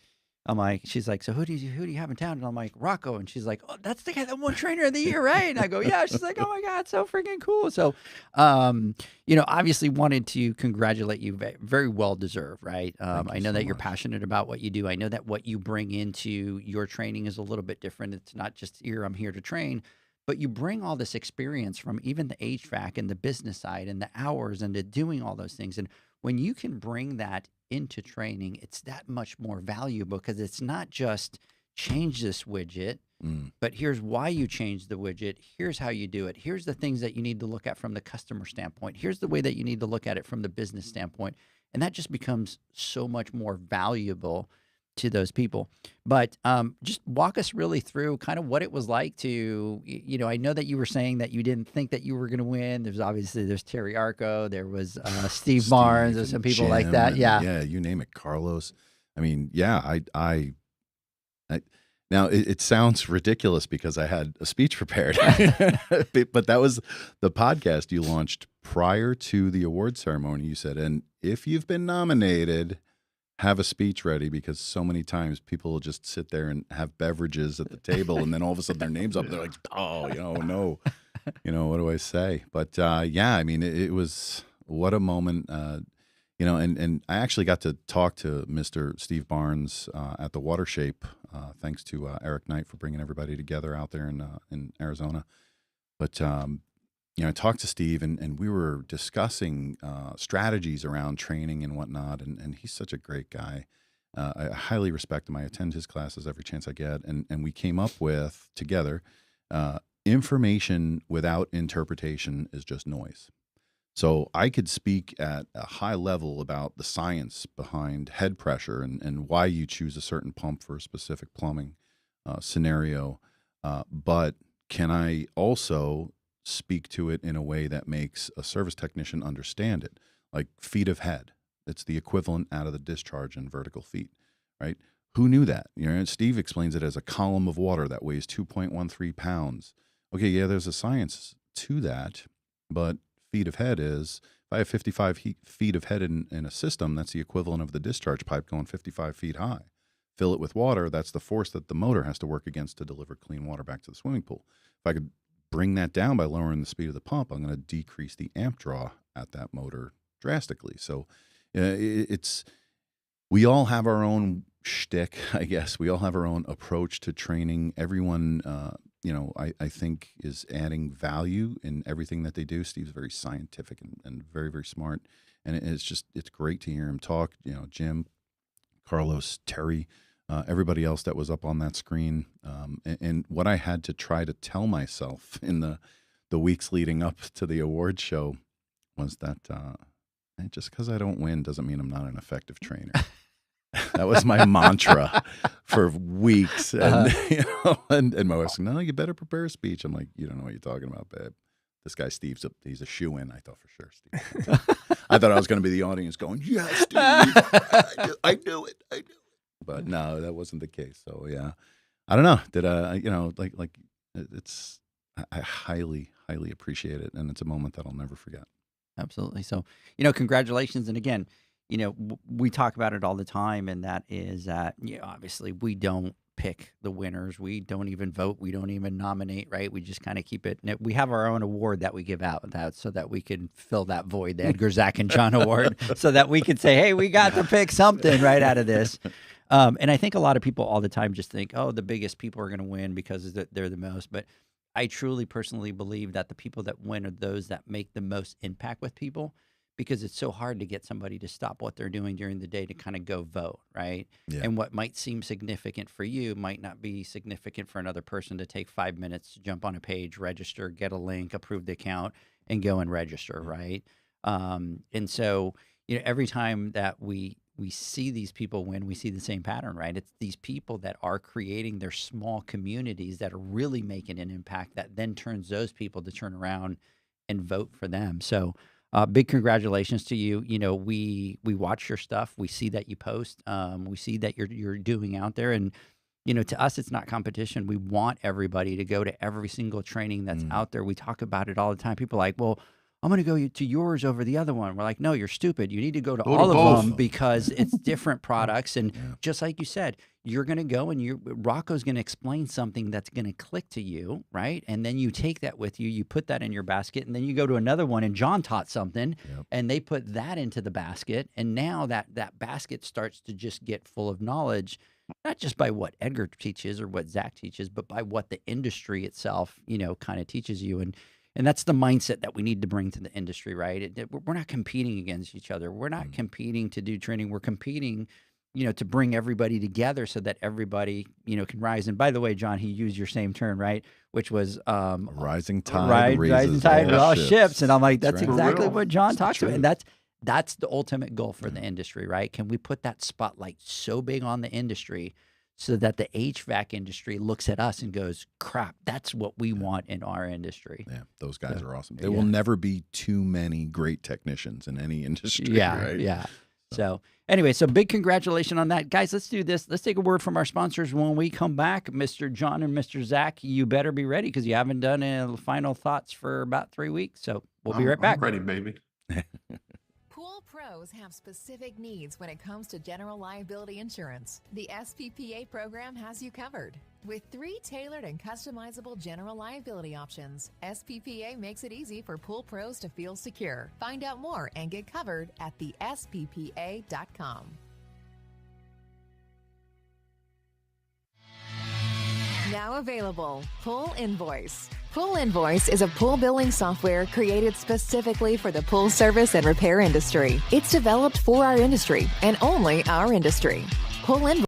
I'm like, she's like, so who do you have in town? And I'm like, Rocco. And she's like, oh, that's the guy that won Trainer of the Year, right? And I go, yeah. She's like, oh my God, so freaking cool. So, obviously wanted to congratulate you. Very well deserved, right? I know so that you're much. passionate about what you do. I know that what you bring into your training is a little bit different. It's not just here, I'm here to train, but you bring all this experience from even the HVAC and the business side and the hours and the doing all those things. And when you can bring that into training, it's that much more valuable because it's not just change this widget, but here's why you change the widget. Here's how you do it. Here's the things that you need to look at from the customer standpoint. Here's the way that you need to look at it from the business standpoint. And that just becomes so much more valuable to those people. But just walk us really through kind of what it was like to, I know that you were saying that you didn't think that you were going to win. There's Terry Arco, there was Steve Barnes, there's some people like Jim that. and, Yeah. you name it, Carlos. I mean, yeah, I now it sounds ridiculous because I had a speech prepared, but that was the podcast you launched prior to the award ceremony. You said, and if you've been nominated, have a speech ready because so many times people will just sit there and have beverages at the table and then all of a sudden their name's up. They're like, oh, no, what do I say? But yeah, I mean, it was what a moment, and I actually got to talk to Mr. Steve Barnes at the Water Shape. Thanks to Eric Knight for bringing everybody together out there in Arizona. But I talked to Steve and we were discussing strategies around training and whatnot. And he's such a great guy. I highly respect him. I attend his classes every chance I get. And we came up with, together, information without interpretation is just noise. So I could speak at a high level about the science behind head pressure and why you choose a certain pump for a specific plumbing scenario. But can I also speak to it in a way that makes a service technician understand it? Like feet of head. It's the equivalent out of the discharge in vertical feet, right? Who knew that? Steve explains it as a column of water that weighs 2.13 pounds. Okay, yeah, there's a science to that, but feet of head is, if I have 55 feet of head in a system, that's the equivalent of the discharge pipe going 55 feet high. Fill it with water, that's the force that the motor has to work against to deliver clean water back to the swimming pool. If I could bring that down by lowering the speed of the pump, I'm going to decrease the amp draw at that motor drastically. So we all have our own shtick, I guess. We all have our own approach to training. Everyone, I think is adding value in everything that they do. Steve's very scientific and very, very smart. And it's great to hear him talk. Jim, Carlos, Terry, everybody else that was up on that screen. And what I had to try to tell myself in the weeks leading up to the award show was that just because I don't win doesn't mean I'm not an effective trainer. That was my mantra for weeks. And, and my wife's like, no, you better prepare a speech. I'm like, you don't know what you're talking about, babe. This guy, Steve's he's a shoo-in. I thought for sure, Steve. I thought I was going to be the audience going, yes, Steve, I knew it. But no, that wasn't the case. So yeah, I don't know. Did I highly, highly appreciate it. And it's a moment that I'll never forget. Absolutely. So, congratulations. And again, we talk about it all the time, and that is that, obviously we don't pick the winners. We don't even vote. We don't even nominate, right? We just kind of keep it. We have our own award that we give out so that we can fill that void, the Edgar, Zach, and John award, so that we can say, hey, we got to pick something right out of this. And I think a lot of people all the time just think, oh, the biggest people are going to win because they're the most. But I truly personally believe that the people that win are those that make the most impact with people, because it's so hard to get somebody to stop what they're doing during the day to kind of go vote, right? Yeah. And what might seem significant for you might not be significant for another person to take 5 minutes to jump on a page, register, get a link, approve the account, and go and register, right? And so, every time that we see these people win, we see the same pattern, right? It's these people that are creating their small communities that are really making an impact that then turns those people to turn around and vote for them. So big congratulations to you. We watch your stuff. We see that you post. We see that you're doing out there. And, to us, it's not competition. We want everybody to go to every single training that's out there. We talk about it all the time. People are like, well, I'm going to go to yours over the other one. We're like, no, you're stupid. You need to go to all of them because it's different products. And just like you said, you're going to go and Rocco's going to explain something that's going to click to you, right? And then you take that with you, you put that in your basket, and then you go to another one and John taught something and they put that into the basket. And now that basket starts to just get full of knowledge, not just by what Edgar teaches or what Zach teaches, but by what the industry itself, kind of teaches you. And that's the mindset that we need to bring to the industry, right? We're not competing against each other. We're not competing to do training. We're competing, to bring everybody together so that everybody, can rise. And by the way, John, he used your same term, right? Which was rising tide raises all ships. And I'm like, that's right. exactly what John talks about. And that's the ultimate goal for the industry, right? Can we put that spotlight so big on the industry so that the HVAC industry looks at us and goes, crap, that's what we want in our industry. Yeah, those guys are awesome. There will never be too many great technicians in any industry, right? Yeah. So anyway, so big congratulations on that. Guys, let's do this. Let's take a word from our sponsors. When we come back, Mr. John and Mr. Zach, you better be ready because you haven't done final thoughts for about 3 weeks. So we'll be right back. I'm ready, baby. Pool pros have specific needs when it comes to general liability insurance. The SPPA program has you covered. With 3 tailored and customizable general liability options, SPPA makes it easy for pool pros to feel secure. Find out more and get covered at thesppa.com. Now available, Pool Invoice. Pool Invoice is a pool billing software created specifically for the pool service and repair industry. It's developed for our industry and only our industry. pull invoices.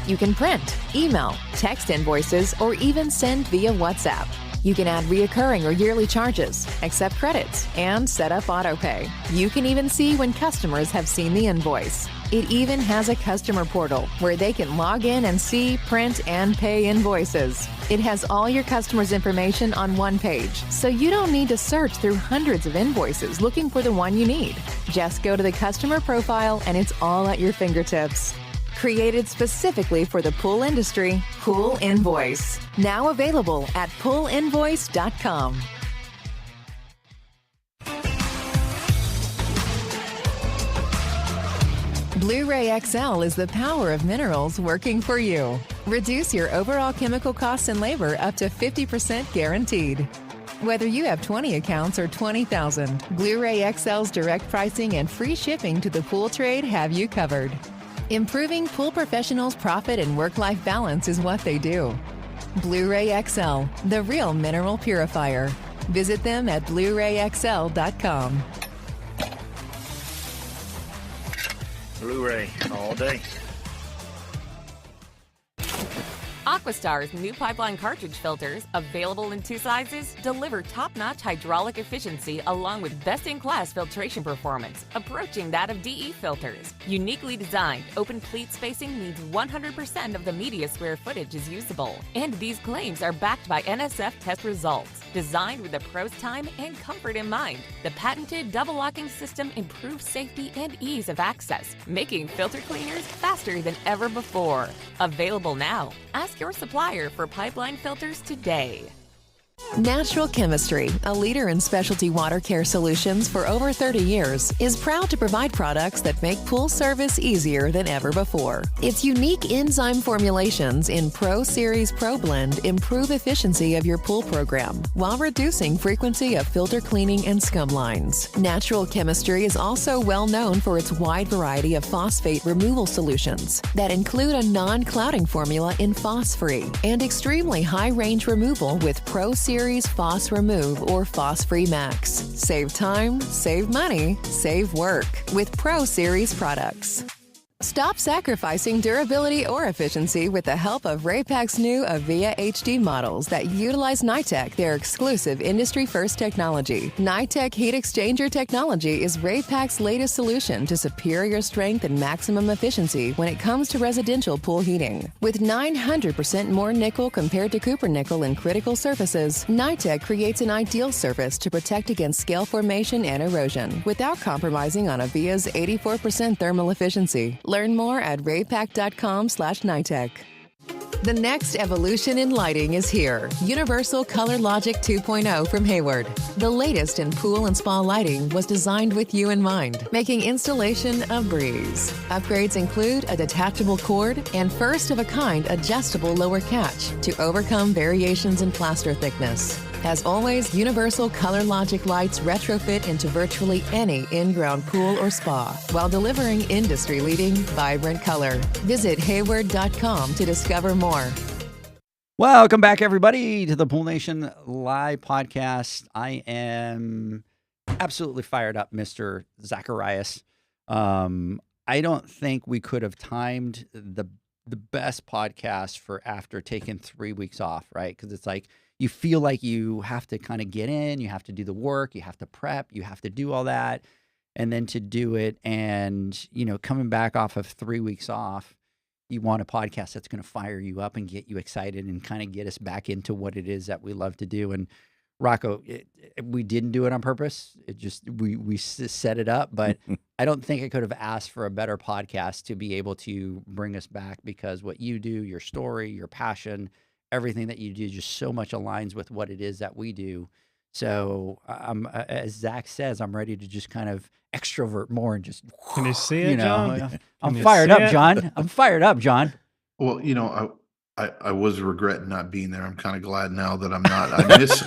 You can print, email, text invoices, or even send via WhatsApp. You can add reoccurring or yearly charges, accept credits, and set up autopay. You can even see when customers have seen the invoice. It even has a customer portal where they can log in and see, print, and pay invoices. It has all your customers' information on one page, so you don't need to search through hundreds of invoices looking for the one you need. Just go to the customer profile and it's all at your fingertips. Created specifically for the pool industry, Pool Invoice. Now available at poolinvoice.com. Blu-ray XL is the power of minerals working for you. Reduce your overall chemical costs and labor up to 50% guaranteed. Whether you have 20 accounts or 20,000, Blu-ray XL's direct pricing and free shipping to the pool trade have you covered. Improving pool professionals' profit and work-life balance is what they do. Blu-ray XL, the real mineral purifier. Visit them at BluRayXL.com. Blu-ray all day. Aquastar's new pipeline cartridge filters, available in 2 sizes, deliver top-notch hydraulic efficiency along with best-in-class filtration performance, approaching that of DE filters. Uniquely designed, open pleat spacing means 100% of the media square footage is usable. And these claims are backed by NSF test results. Designed with the pro's time and comfort in mind, the patented double locking system improves safety and ease of access, making filter cleaners faster than ever before. Available now. Ask your supplier for pipeline filters today. Natural Chemistry, a leader in specialty water care solutions for over 30 years, is proud to provide products that make pool service easier than ever before. Its unique enzyme formulations in Pro Series Pro Blend improve efficiency of your pool program while reducing frequency of filter cleaning and scum lines. Natural Chemistry is also well known for its wide variety of phosphate removal solutions that include a non-clouding formula in Phos-Free and extremely high-range removal with Pro Series Phos Remove or Phos Free Max. Save time, save money, save work with Pro Series products. Stop sacrificing durability or efficiency with the help of Raypak's new Avia HD models that utilize NITEC, their exclusive industry-first technology. NITEC heat exchanger technology is Raypak's latest solution to superior strength and maximum efficiency when it comes to residential pool heating. With 900% more nickel compared to copper nickel in critical surfaces, NITEC creates an ideal surface to protect against scale formation and erosion without compromising on Avia's 84% thermal efficiency. Learn more at raypak.com/NITEC. The next evolution in lighting is here. Universal Color Logic 2.0 from Hayward. The latest in pool and spa lighting was designed with you in mind, making installation a breeze. Upgrades include a detachable cord and first-of-a-kind adjustable lower catch to overcome variations in plaster thickness. As always, Universal Color Logic lights retrofit into virtually any in-ground pool or spa while delivering industry-leading, vibrant color. Visit Hayward.com to discover more. Welcome back, everybody, to the Pool Nation Live podcast. I am absolutely fired up, Mr. Zacharias. I don't think we could have timed the best podcast for after taking 3 weeks off, right? Because it's like, you feel like you have to kind of get in, you have to do the work, you have to prep, you have to do all that. And then to do it and, you know, coming back off of 3 weeks off, you want a podcast that's going to fire you up and get you excited and kind of get us back into what it is that we love to do. And Rocco, we didn't do it on purpose. It just, we set it up, but I don't think I could have asked for a better podcast to be able to bring us back, because what you do, your story, your passion, everything that you do just so much aligns with what it is that we do. So as Zach says, I'm ready to just kind of extrovert more and just, Can you see it, John? I'm fired up, John. I'm fired up, John. Well, you know, I was regretting not being there. I'm kind of glad now that I'm not. I miss.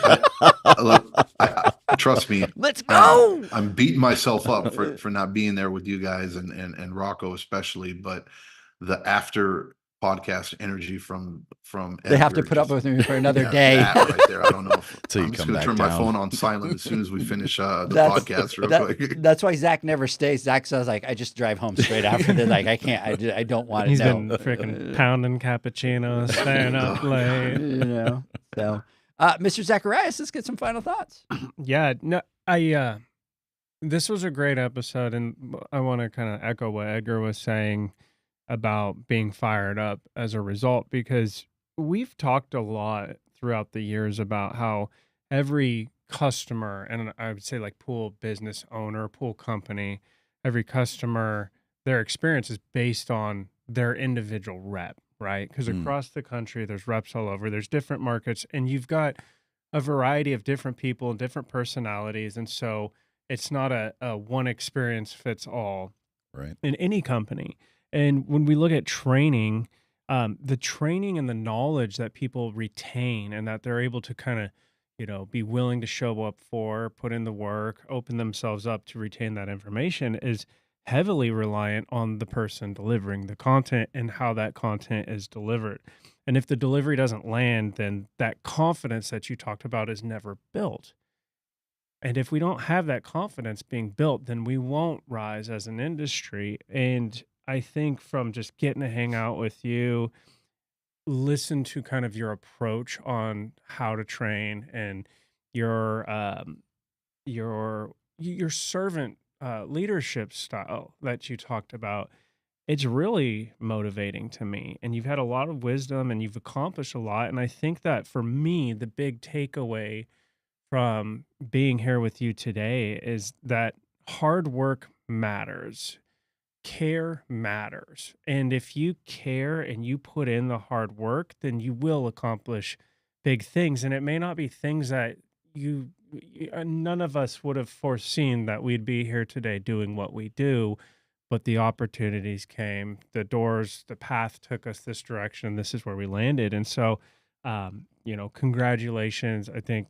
Trust me. Let's go. I'm beating myself up for not being there with you guys and Rocco especially. But the after podcast energy from They have to Edgar. put up with me for another Yeah, day. that right there. I don't know if Till you I'm just come going to back turn my down. phone on silent as soon as we finish the That's- podcast real quick. That's why Zach never stays. Zach says like, I just drive home straight after this. Like I can't. I don't want to He's know. been freaking pounding cappuccinos, staying up late. You know. So, Mr. Zacharias, let's get some final thoughts. Yeah, no, this was a great episode, and I want to kind of echo what Edgar was saying about being fired up as a result, because we've talked a lot throughout the years about how every customer, and I would say like pool business owner, pool company, every customer, their experience is based on their individual rep, right? Because across the country, there's reps all over, there's different markets, and you've got a variety of different people, different personalities. And so it's not a one experience fits all Right. in any company. And when we look at training, the training and the knowledge that people retain and that they're able to kind of, be willing to show up for, put in the work, open themselves up to retain that information is heavily reliant on the person delivering the content and how that content is delivered. And if the delivery doesn't land, then that confidence that you talked about is never built. And if we don't have that confidence being built, then we won't rise as an industry. And I think from just getting to hang out with you, listen to kind of your approach on how to train and your servant leadership style that you talked about, it's really motivating to me. And you've had a lot of wisdom and you've accomplished a lot. And I think that for me, the big takeaway from being here with you today is that hard work matters. Care matters. And if you care and you put in the hard work, then you will accomplish big things. And it may not be things that none of us would have foreseen that we'd be here today doing what we do, but the opportunities came, the doors, the path took us this direction. This is where we landed. And so, congratulations. I think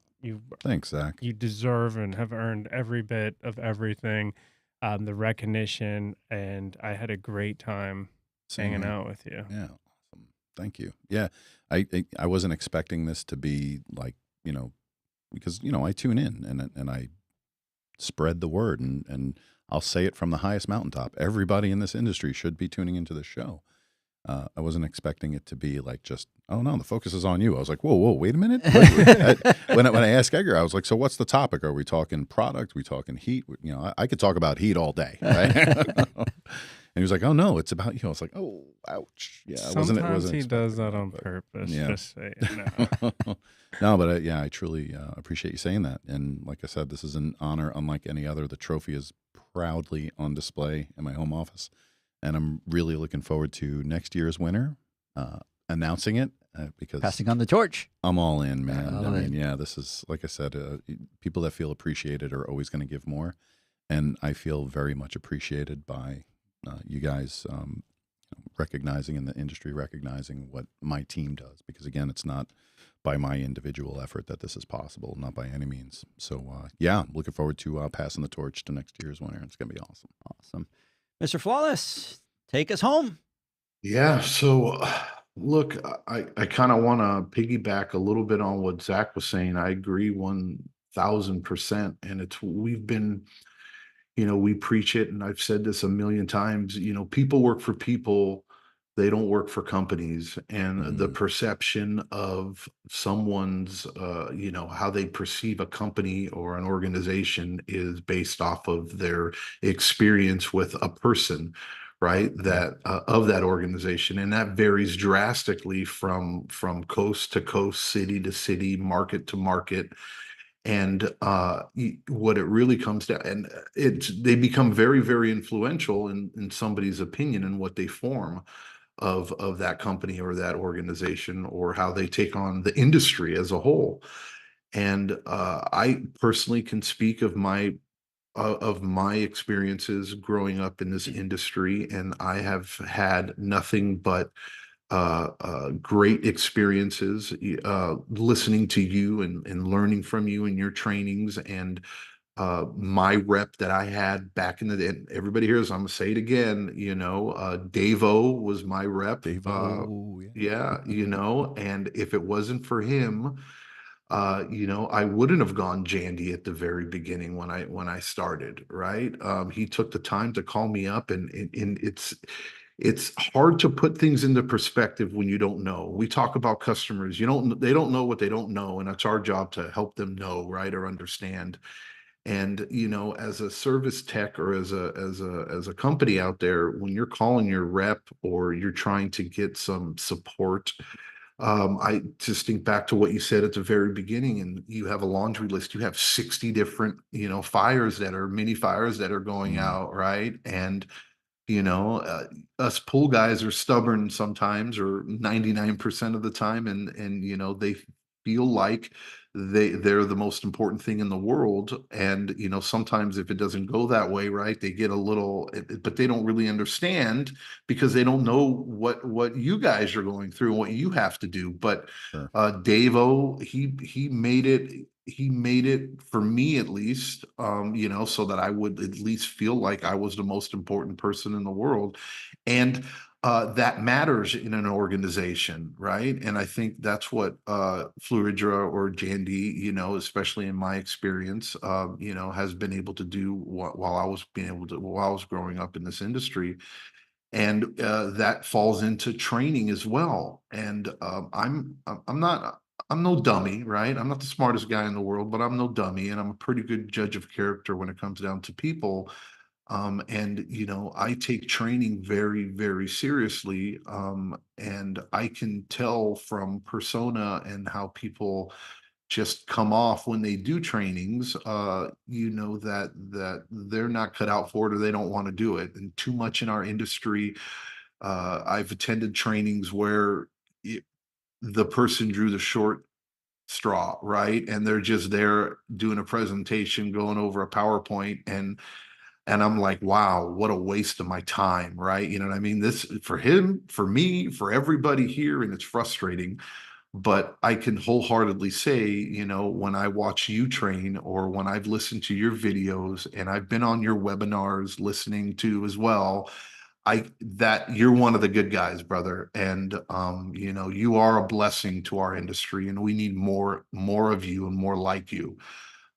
Thanks, Zach. you deserve and have earned every bit of everything, the recognition, and I had a great time hanging out with you. Yeah, awesome. Thank you. Yeah, I wasn't expecting this to be like, because I tune in and I spread the word, and I'll say it from the highest mountaintop. Everybody in this industry should be tuning into the show. I wasn't expecting it to be like just, oh no, the focus is on you. I was like, whoa, wait a minute. When I asked Edgar, I was like, so what's the topic? Are we talking product? Are we talking heat? I could talk about heat all day, right? And he was like, oh no, it's about you. I was like, oh, ouch. Yeah, Sometimes he does that on purpose. Yeah. Just say it. No. No, but I truly appreciate you saying that. And like I said, this is an honor unlike any other. The trophy is proudly on display in my home office. And I'm really looking forward to next year's winner, announcing it because Passing on the torch. I'm all in, man. All I mean, in. yeah, this is, like I said, people that feel appreciated are always going to give more. And I feel very much appreciated by you guys recognizing, and the industry recognizing what my team does. Because again, it's not by my individual effort that this is possible, not by any means. So yeah, looking forward to passing the torch to next year's winner. It's going to be awesome. Awesome. Mr. Flawless, take us home. Yeah. So look, I kind of want to piggyback a little bit on what Zach was saying. I agree 1000%. And we've been, we preach it, and I've said this a million times, people work for people. They don't work for companies. And the perception of someone's, how they perceive a company or an organization is based off of their experience with a person, right? That of that organization. And that varies drastically from coast to coast, city to city, market to market. And what it really comes down, and they become very, very influential in somebody's opinion and what they form of that company or that organization, or how they take on the industry as a whole. And I personally can speak of my experiences growing up in this industry, and I have had nothing but great experiences listening to you and learning from you and your trainings. And my rep that I had back in the day, and everybody hears, I'm gonna say it again, Davo was my rep. Dave, oh, Yeah, and if it wasn't for him, I wouldn't have gone Jandy at the very beginning when I started, right? He took the time to call me up, and it's hard to put things into perspective when you don't know. We talk about customers, they don't know what they don't know, and it's our job to help them know, right, or understand. And as a service tech, or as a company out there, when you're calling your rep or you're trying to get some support, I just think back to what you said at the very beginning, and you have a laundry list. You have 60 different, fires that are mini fires that are going mm, out, right? And you know, uh, us pool guys are stubborn sometimes, or 99% of the time, and they feel like they're the most important thing in the world. And sometimes if it doesn't go that way, right, they get a little, but they don't really understand, because they don't know what you guys are going through and what you have to do. But sure. Davo, he made it for me, at least, so that I would at least feel like I was the most important person in the world. And that matters in an organization, right? And I think that's what Fluidra or Jandy, especially in my experience, has been able to do while I was growing up in this industry. And that falls into training as well. And I'm no dummy, right? I'm not the smartest guy in the world, but I'm no dummy, and I'm a pretty good judge of character when it comes down to people. And I take training very, very seriously, and I can tell from persona and how people just come off when they do trainings, that they're not cut out for it, or they don't want to do it. And too much in our industry, I've attended trainings where it, the person drew the short straw, right? And they're just there doing a presentation, going over a PowerPoint, and I'm like, wow, what a waste of my time, right? You know what I mean? This, for him, for me, for everybody here, and it's frustrating. But I can wholeheartedly say, when I watch you train, or when I've listened to your videos, and I've been on your webinars listening to as well, that you're one of the good guys, brother. And you are a blessing to our industry, and we need more of you and more like you.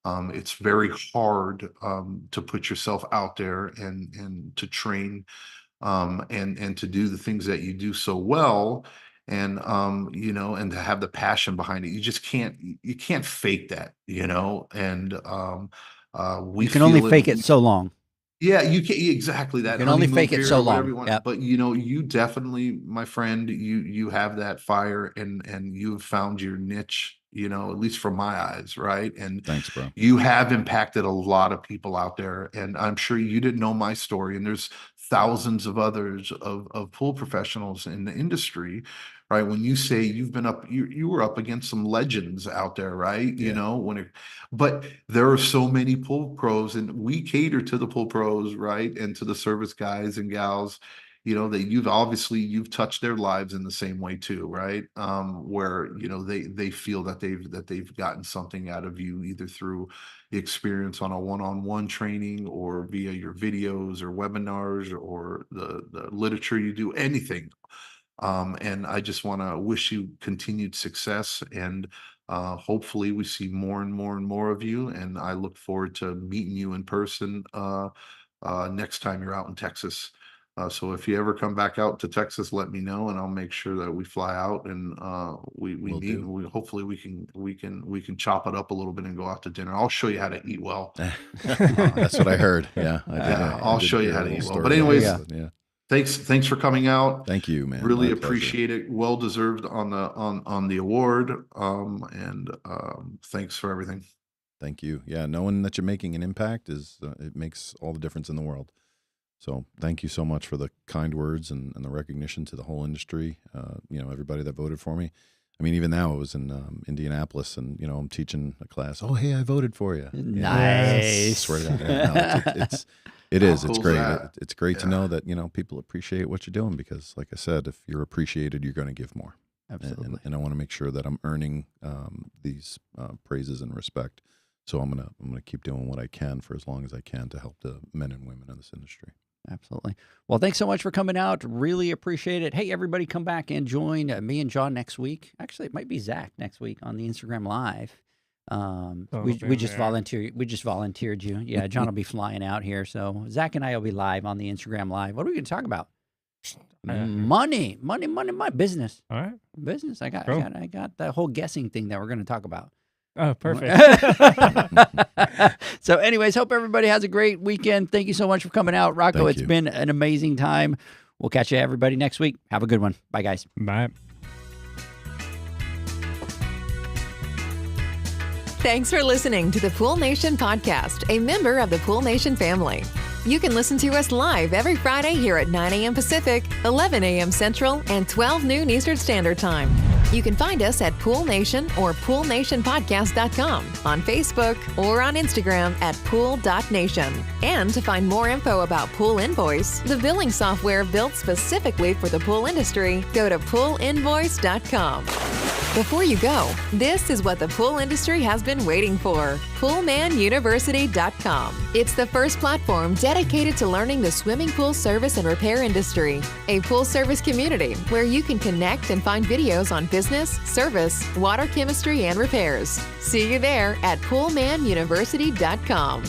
It's very hard to put yourself out there, and to train, and to do the things that you do so well, and and to have the passion behind it. You can't fake that, and we You can only feel it. fake it so long. Yeah, you can, exactly, You that can only honeymoon fake it period, so or whatever long. you want. Yep. But you definitely, my friend, you have that fire, and you've found your niche, at least from my eyes, right? And Thanks, bro. you have impacted a lot of people out there. And I'm sure you didn't know my story, and there's thousands of others of pool professionals in the industry, right? When you say you've been up, you were up against some legends out there, right? Yeah. But there are so many pool pros, and we cater to the pool pros, right? And to the service guys and gals, that you've touched their lives in the same way too, right? Where, they feel that they've gotten something out of you, either through the experience on a one-on-one training, or via your videos or webinars, or the literature you do, anything. And I just want to wish you continued success, and hopefully we see more and more and more of you. And I look forward to meeting you in person next time you're out in Texas. So if you ever come back out to Texas, let me know, and I'll make sure that we fly out, and we Will meet, do. and hopefully we can chop it up a little bit and go out to dinner. I'll show you how to eat well. That's what I heard. Yeah, I did. Yeah, I I'll did show you hear how a to little eat well. story But about anyways, that. Yeah. thanks for coming out. Thank you, man. Really My pleasure. appreciate it. Well deserved on the award. And thanks for everything. Thank you. Yeah, knowing that you're making an impact it makes all the difference in the world. So thank you so much for the kind words and the recognition to the whole industry. Everybody that voted for me. I mean, even now I was in Indianapolis, and I'm teaching a class. Oh, hey, I voted for you. Nice. I swear to God. Yeah, no, it How is. It's cool is great. that? It's great to Yeah. know that people appreciate what you're doing, because, like I said, if you're appreciated, you're going to give more. Absolutely. And I want to make sure that I'm earning these praises and respect. So I'm gonna keep doing what I can for as long as I can to help the men and women in this industry. Absolutely. Well, thanks so much for coming out. Really appreciate it. Hey, everybody, come back and join me and John next week. Actually, it might be Zach next week on the Instagram Live. We just volunteered you. Yeah, John will be flying out here. So Zach and I will be live on the Instagram Live. What are we going to talk about? Money, my business. All right. Business. I got the whole guessing thing that we're going to talk about. Oh, perfect. So anyways, hope everybody has a great weekend. Thank you so much for coming out. Rocco, it's been an amazing time. We'll catch you everybody next week. Have a good one. Bye, guys. Bye. Thanks for listening to the Pool Nation podcast, a member of the Pool Nation family. You can listen to us live every Friday here at 9 a.m. Pacific, 11 a.m. Central, and 12 noon Eastern Standard Time. You can find us at Pool Nation or poolnationpodcast.com, on Facebook, or on Instagram at pool.nation. And to find more info about Pool Invoice, the billing software built specifically for the pool industry, go to poolinvoice.com. Before you go, this is what the pool industry has been waiting for. PoolmanUniversity.com. It's the first platform dedicated to learning the swimming pool service and repair industry. A pool service community where you can connect and find videos on business, service, water chemistry, and repairs. See you there at PoolmanUniversity.com.